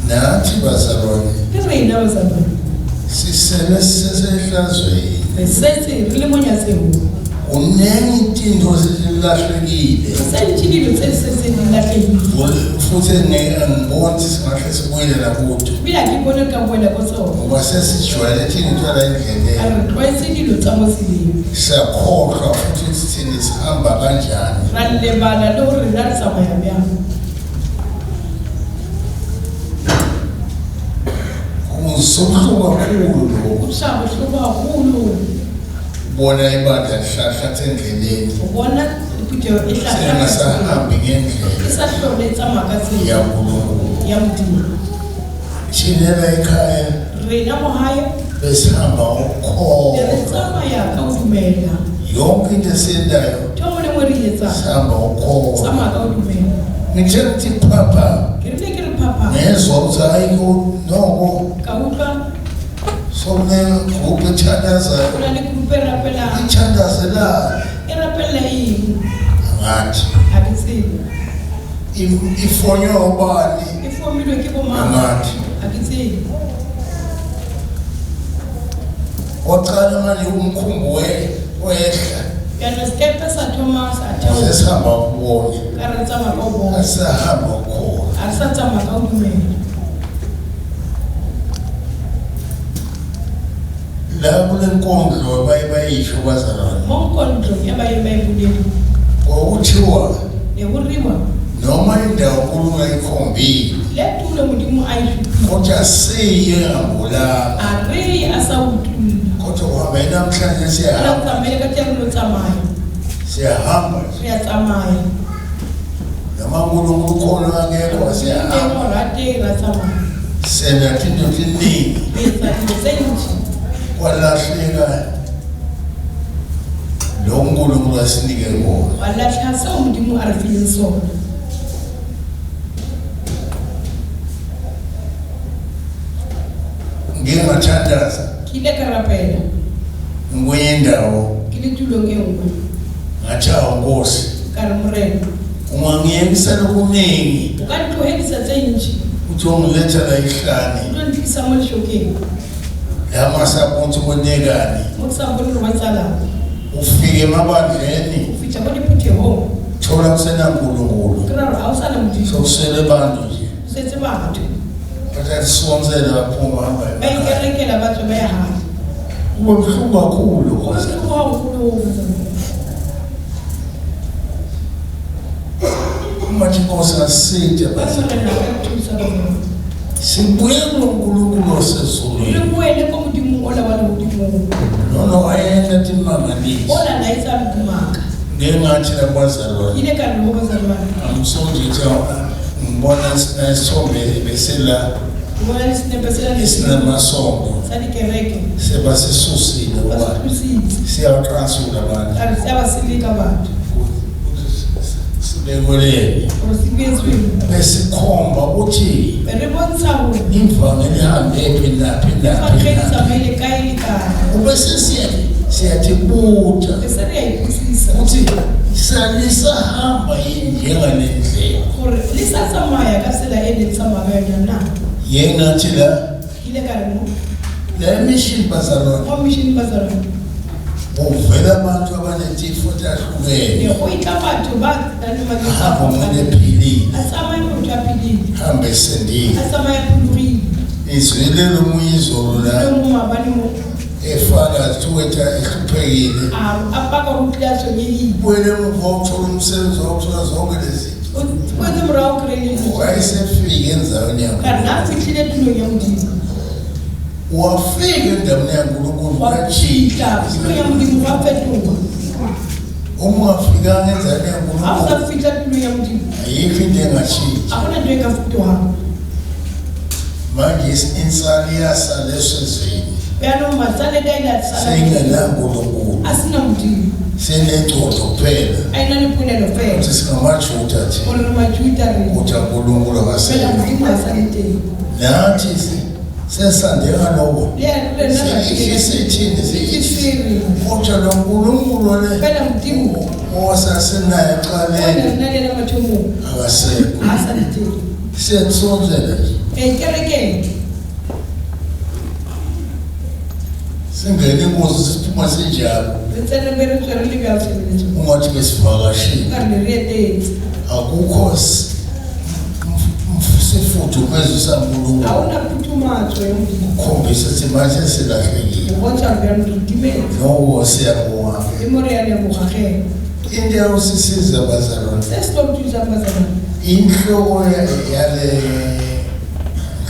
S5: Nathi bazalwane
S6: Ke rena bazalwane
S5: sisele sisehlazweni.
S6: re setse re le mo nyaseholo.
S5: Unengi izinto ezilahlekile
S6: Sentse dilo tse setse di latlhegile
S5: futhi ngibona singahle sibuyele nakuthi
S6: ebile ha ke bone ka boela ko tsona.
S5: ngoba sesijwayele thina into la
S6: A
S5: endleleni.
S6: re tlwaetse dilo tsa mo tseleng,
S5: Siyakhohlwa futhi thina sihamba kanjani.
S6: ra lebala le gore rena re tsamaya bjang.
S5: Kuzobuhlungu kakhulu lokho.
S6: Kushaya bohloko haholo
S5: Bona ibandla lihlahlathe endleleni
S6: go bona puteho e hlahla
S5: sengasahambi ngendlela
S6: e sa hlole e tsamaya ka tsela
S5: yaNkulunkulu.
S6: ya Modimo.
S5: Thina la ekhaya
S6: Rena mo hae
S5: besihamba
S6: ne re
S5: ngokukholwa.
S6: tsamaya ka ho dumela,
S5: Yonke into esiyendayo
S6: ntho e nngwe le nngwe e re e etsang
S5: sihamba ngokukholwa.
S6: tsamaya ka ho dumela.
S5: Ngithe ukuthi phapha
S6: Ke rile ke re phapha
S5: ngezwa ukuthi hayi noko
S6: ka utlwa
S5: sokunegrupu ethandazayo
S6: go na le grupu e rapelang,
S5: ithandazelayo
S6: e rapelela eng
S5: ngathi
S6: ha ke tsebe,
S5: ifonywe ubani
S6: e fomilwe ke bomang
S5: angathi
S6: ha ke tsebe.
S5: waqala manje umkhumbu wehla
S6: Yana sekepe sa thoma sa theoha
S5: sesihamba ukubona
S6: ka re tsamaya ka ho bona,
S5: asihamba ukhona.
S6: ha re sa tsamaya ka ho dumela.
S5: La kule nkondlo bayisho bazalwane
S6: Mo nkontlong e ba e bolele
S5: ngokuthiwa
S6: ne ho riwa
S5: noma indawo uNkulunkulu ayikhombile
S6: le tulo Modimo a e supile,
S5: kodwa siyengambulanga
S6: a re a sa utlwile.
S5: kodwa kuhamba namhlanje
S6: Re
S5: siyahamba
S6: tsamaile ka teng lo tsamaya,
S5: siyahamba
S6: re a tsamaya.
S5: noma uNkulunkulu khona angekho
S6: Teng
S5: siyahamba
S6: hore a teng ra tsamaya.
S5: senza into eziningi
S6: Re etsa dilo tse ntjhi
S5: kwalahleka lo uNkulunkulu asinike kona.
S6: wa latlha seo Modimo a re fileng sona.
S5: Ngingathandaza
S6: Ke ile ka rapela
S5: ngikwenye indawo
S6: ke le tulong e nngwe
S5: ngathi hawu Nkosi
S6: ka re morena
S5: ungangiyekisa lokuningi
S6: o ka ntlohedisa tse ntjhi,
S5: uthi ungiletha la ihlane
S6: o tlo ntlisa mo leshokeng
S5: la masapotho konekani
S6: mo ke sa bone gore ba tsalang.
S5: ufike emabandleni
S6: O fitlha ko diphuthehong
S5: thola kusenaNkulunkulu
S6: ke ra gore ha o sa na Modimo,
S5: sokusele bantu nje
S6: o setse batho
S5: bathi siwonzele baphuma hamba
S6: ba ikerekela ba tswe ba ya hae.
S5: kube buhlungu kakhulu
S6: Go
S5: Nkosi.
S6: bohloko haholo
S5: Umathi Nkosi asithe
S6: ba morena ka thusa rona.
S5: sibuye kuNkulunkulu
S6: Re
S5: osezulwini
S6: boele ko Modimong ola wa lehodimong
S5: nona wayenza timangaliso
S6: ola na etsa dumaka.
S5: ngengathi
S6: Ke
S5: labazalwane
S6: ile ka re ho bazalwane
S5: amsonditha ngibona sinesithombe besela
S6: ke bona le senepe se la
S5: esinamasongo
S6: sa dikereke
S5: sebasisusile
S6: ba se
S5: ngoba
S6: thusitse,
S5: siyawatransula abantu
S6: ka re se a ba seleka batho
S5: sibekwelele
S6: gore se buetsweng.
S5: besikhomba ukuthi
S6: Be re bontsha gore
S5: imvangeli ihambe phi naphi naphi
S6: fakge di
S5: naphi.
S6: tsamaile kae le kae,
S5: Ube siyathi buta
S6: re se re a iputsisa
S5: ukuthi salisahamba njengale ndlela
S6: gore le sa tsamaya ka tsela e le tsamaya ka yona na.
S5: yengathi la
S6: Ke ile ka re mo
S5: la mission bazalwane
S6: mo mission bazalwane
S5: uvela abantu abanetifo tahlukene
S6: ne go itla batho ba nang le malwetse a
S5: hamba umuntu
S6: fapaneng.
S5: ephilile
S6: A tsamaye motho a philile,
S5: hambe esendile
S6: a tsamaye a phologile,
S5: izwile lomunye izolo
S6: le
S5: la
S6: mo maabane mo
S5: efaka thuwetha ehluphekile
S6: a paka go utlwile a tshwenyegile.
S5: buyele emuva uthola umsebenzi wawuthola zonke lezi
S6: O kwetse morago kry-ile dilo.
S5: wayesefike endaweni
S6: Ka re
S5: yankulunkulu
S6: na a fitlhile tulong ya Modimo,
S5: wafika endaweni yankulunkulu
S6: wa
S5: kajika
S6: fitlha tulong ya Modimo wa fetoga.
S5: uma ungafikanga endaweni
S6: Ha o sa
S5: yankulunkulu
S6: fitlha tulong ya Modimo,
S5: ayikho into engatshintshi
S6: a gona ntho e ka fetogang.
S5: manje insali yasala esezweni
S6: Uyanoma sale dayila sala.
S5: Singenankulunkulu.
S6: Asinamdini.
S5: Sinengcondo kuphela.
S6: Ayinanipunelo phela.
S5: Ukuthi singamaJuda thina.
S6: Ona majuda ri.
S5: Ukuthi uNkulunkulu
S6: Phela
S5: akasekho.
S6: mdini wasalete.
S5: Nathi sesandeka lokho. Sithini
S6: Isiri.
S5: kodwa lo Nkulunkulu le
S6: Phela mdini.
S5: osasenayo eqaleni
S6: Ona nalela mathumu.
S5: akasekho.
S6: Asalete.
S5: Siyasonzela
S6: Kereke.
S5: singene inkosi siphuma sinjalo
S6: Betsene bere tsere liga sebetso.
S5: ungathi besivakashile
S6: Ka le rete.
S5: akukho sifudumeza saNkulunkulu
S6: Awuna phuthumatso yomdini.
S5: ukhombisa simathi silahlekile
S6: Ngotsha byanudimeni.
S5: nowo siyabonga
S6: Imori ya mugage.
S5: into yosisiza bazalwane
S6: Sesitobuthuza bazalwane.
S5: inhloko yale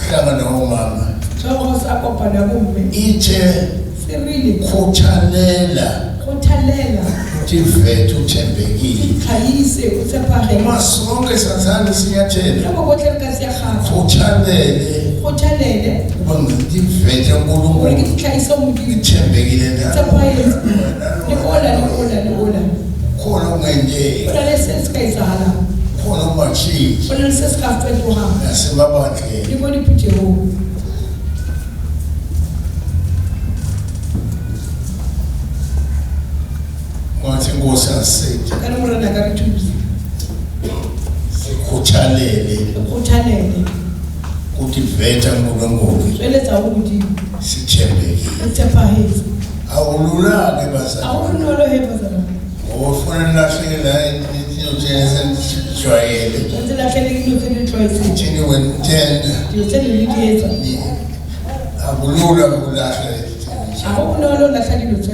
S5: hlangana omama
S6: Soko sakopana bombe.
S5: ithe
S6: Sirile.
S5: khuthalela
S6: Khothalela.
S5: uThixo uthembekile
S6: Khayise utsepare.
S5: uma sonke sathanda sinyathela
S6: Lokho botle ka sia khatha.
S5: khuthalele
S6: Khothalele.
S5: kuba ngithivete uNkulunkulu
S6: Uri ke khayise umdini.
S5: ithembekile nawe
S6: Tsepare. Nibola.
S5: khona ungendeki
S6: Ona lese sikayizala.
S5: khona ungatshitshi
S6: Ona lese sikafetoha.
S5: nasemabandleni
S6: Niboni phutero.
S5: ngathi inkosi asithi
S6: Kana murana ka rithuzi.
S5: sikhuthalele
S6: Khothalele.
S5: ukuthi veta uNkulunkulu
S6: Tsweletsa umdini.
S5: sithembekile
S6: Tsepare.
S5: awululake bazalwane
S6: Awunolo he bazalwane.
S5: ofuna lahlekela jwayele
S6: Ntsela hlele ke ntse di tloetse.
S5: thini wentenda
S6: Dilo di dietsa.
S5: akulula ukulahle
S6: Awunolo la hlale dilo tse.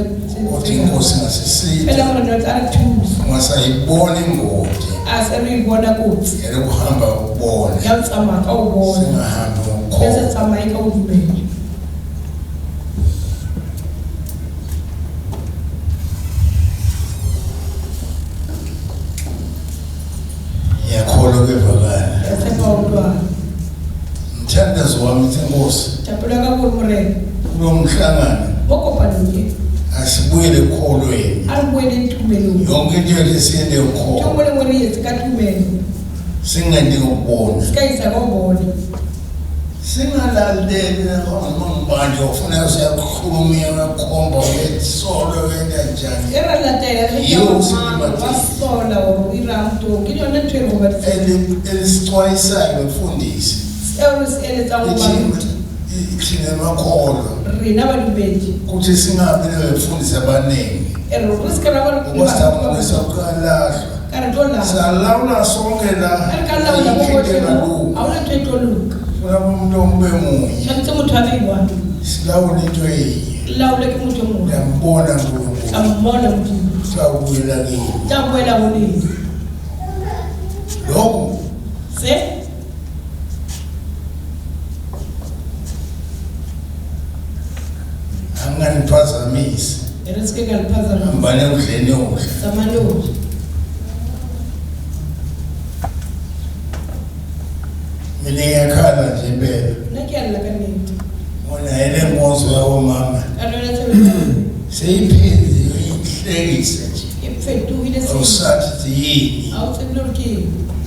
S5: ukuthi inkosi ngasisithi
S6: Phela murana ka rithuzi.
S5: ungasayibona ingodi
S6: Asere ibona kotsi.
S5: yele kuhamba ubone
S6: Ya tsama ka o bona.
S5: singahambi
S6: Bese
S5: ngokho
S6: tsamaye ka o dumela.
S5: yakholwa kwevakala
S6: Yasepa umntwana.
S5: mthandazo wami inkosi
S6: Japula ka kurumurela.
S5: kulo mhlangano
S6: Bokopanuke.
S5: asibuyele ekholweni
S6: Ari bwele ntumelo.
S5: yonke into yakhe siyende ukholo
S6: Tumole ngori yetsi ka tumelo.
S5: singendi ngokubona
S6: Sikayisa ka ubona.
S5: singalaleli ngibanje ufuna siyakhuluma uyakhomba uyesolo wenda njani
S6: Era la tela.
S5: Yo, sinimati.
S6: Wasola o iramto. Kilo netwego batsi.
S5: elisixwayisayo befundisi
S6: Euro sieleza ubantu.
S5: thina emakholo
S6: Rina badumeti.
S5: ukuthi singabi nebefundisi abaningi
S6: Ero kusikara
S5: ngoba
S6: bari.
S5: sitamukisa ukalahlwa
S6: Karatola.
S5: salawula sonke la
S6: Arikala una bokotlelo. Awuna twetoluka.
S5: funa umuntu ombe munye
S6: Tshwanetse motho a le one.
S5: silawula into enye
S6: Laole ke motho mongwe.
S5: ndiyambona nkulunkulu
S6: Ka mmona modimo.
S5: sakubuyela kini
S6: Tla boela ho lena.
S5: lokhu
S6: Se
S5: anganiphazamisi
S6: ere sike ka liphazama.
S5: hambane kudleni okuhle
S6: Samalo.
S5: mina ngiyakhala nje impela
S6: Nna ke a lla ka nnete.
S5: ngona ele nkonzo yabomama
S6: Ka lona tshebetso.
S5: seyiphindi ihlekise nje
S6: E fetohile se.
S5: awusathi yini
S6: Ha o tsebile hore ke eng.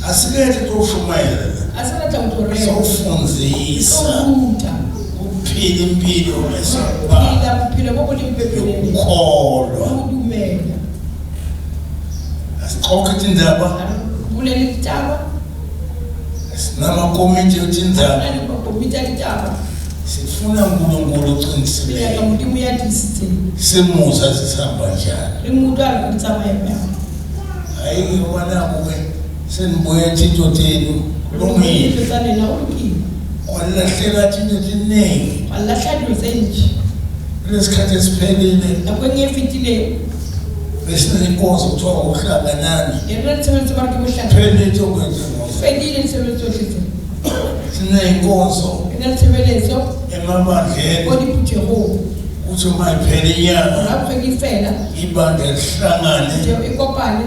S5: asikethe toshumayela
S6: A se batla motho hore.
S5: sofundzisa
S6: Ruta.
S5: ukuphila impilo lesaba
S6: Phila bophelo bo bo leng pepelele.
S5: ukukholwa
S6: Ho dumela.
S5: asixoxe tindaba
S6: Bulele ditaba.
S5: sinamakomiti etindaba
S6: Ana le makomiti a ditaba.
S5: sifuna uNkulunkulu
S6: Pele ka
S5: oqiniseleyo
S6: modimo ya tiisitseng.
S5: simusa sisihamba njani
S6: Le motho a re ka tsamaya jang.
S5: hayi ngibonako-ke senibuye thinto tenu kulungile
S6: Dilo tsa lena o lokile.
S5: walahlela thinto tiningi
S6: Wa lahla dilo tse ntjhi.
S5: kulesikhathi esiphelile
S6: Nakong e fetileng.
S5: besinenkonzo kuthiwa ukuhlanganani
S6: E re na tshebetso ba re ke bohlakana.
S5: phelele okwenza inkonzo
S6: Fedile tshebetso tsohle tse.
S5: sineyinkonzo
S6: E na le tshebeletso
S5: emabandleni
S6: ko diphuthegong.
S5: kuthi uma iphela inyanga
S6: Ra kgwedi fela.
S5: ibandla lihlangane
S6: Theo e kopane.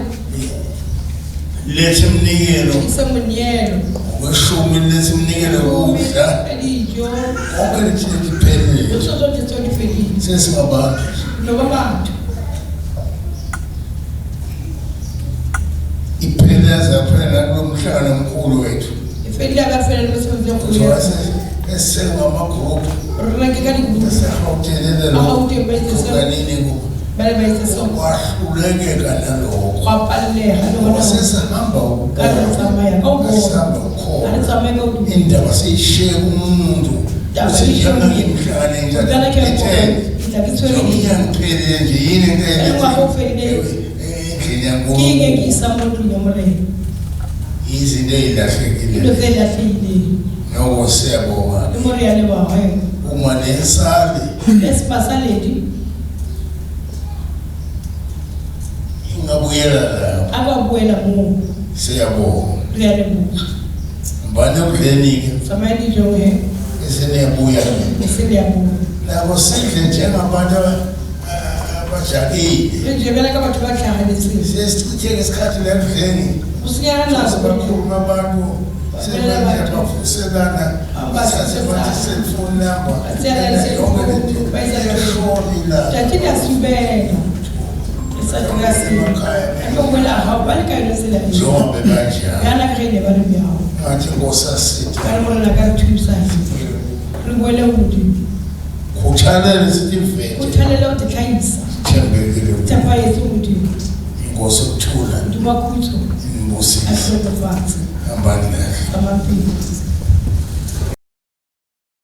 S5: lethe mnikelo
S6: ise monyelo
S5: weshumi lethe mnikelo ukudla
S6: elijo
S5: konke lithini liphelele
S6: uso zonke solifekile
S5: sesingabantu
S6: nobabantu
S5: ipheleza phela kulomhlangano omkhulu wethu
S6: ifekile akafela lokusebenza
S5: kuthiwa
S6: kuya
S5: esengama-group
S6: reke ka digroup
S5: esehawutelele
S6: Ahawute bese
S5: kanini
S6: bale ba itse so
S5: kwahlulekeka nalokho
S6: kwapaleha lo
S5: sesihamba
S6: ka re tsamaya ka go
S5: sihamba
S6: a
S5: khona
S6: re tsamaya ka go
S5: indaba seyishiye kumuntu
S6: Indaba
S5: ukuthi
S6: seyishiye
S5: njalo
S6: kumuntu.
S5: ngimhlane
S6: Ngala ke
S5: njalo
S6: ita ke tswele ke
S5: ngiyangiphelele nje yini into
S6: Engwa hofele
S5: endlini yangu
S6: ke ngisa muntu nyomore
S5: izinto ezilahlekile
S6: into zelahlile
S5: noko siyabonga
S6: imori yale ba hayi
S5: uma nesali
S6: esibasaledi
S5: ingabuyela lapho
S6: akabuela mu
S5: siyabonga
S6: yale mu
S5: mbane kudleni-ke
S6: tsamaya dijo he
S5: eseniyabuya
S6: eseliyabuya
S5: nabo sidle njengabantu abajakile
S6: nje bela ka batho ba tlhagaletseng
S5: sesichithe ngesikhathi lekudleni
S6: usinyana nazo
S5: bakhuluma abantu sebavuselana sasebathi cellphone number
S6: tatile asibela esatrasini akokwela hao ba le ka yona tsela
S5: njengoba bebanjalo
S6: yana ka ge ne ba le bjao
S5: ngathi nkosasithi
S6: ka re morena ka re thusa re boele godimo
S5: khuthalele sithi
S6: o
S5: mvete
S6: tshwanele go ditlhaisa
S5: thembekile
S6: tshepaetse godimo
S5: inkosi ukuthula
S6: dumakhutso a
S5: imbusisi
S6: hlokofatse
S5: hambani kahle
S6: ka mapele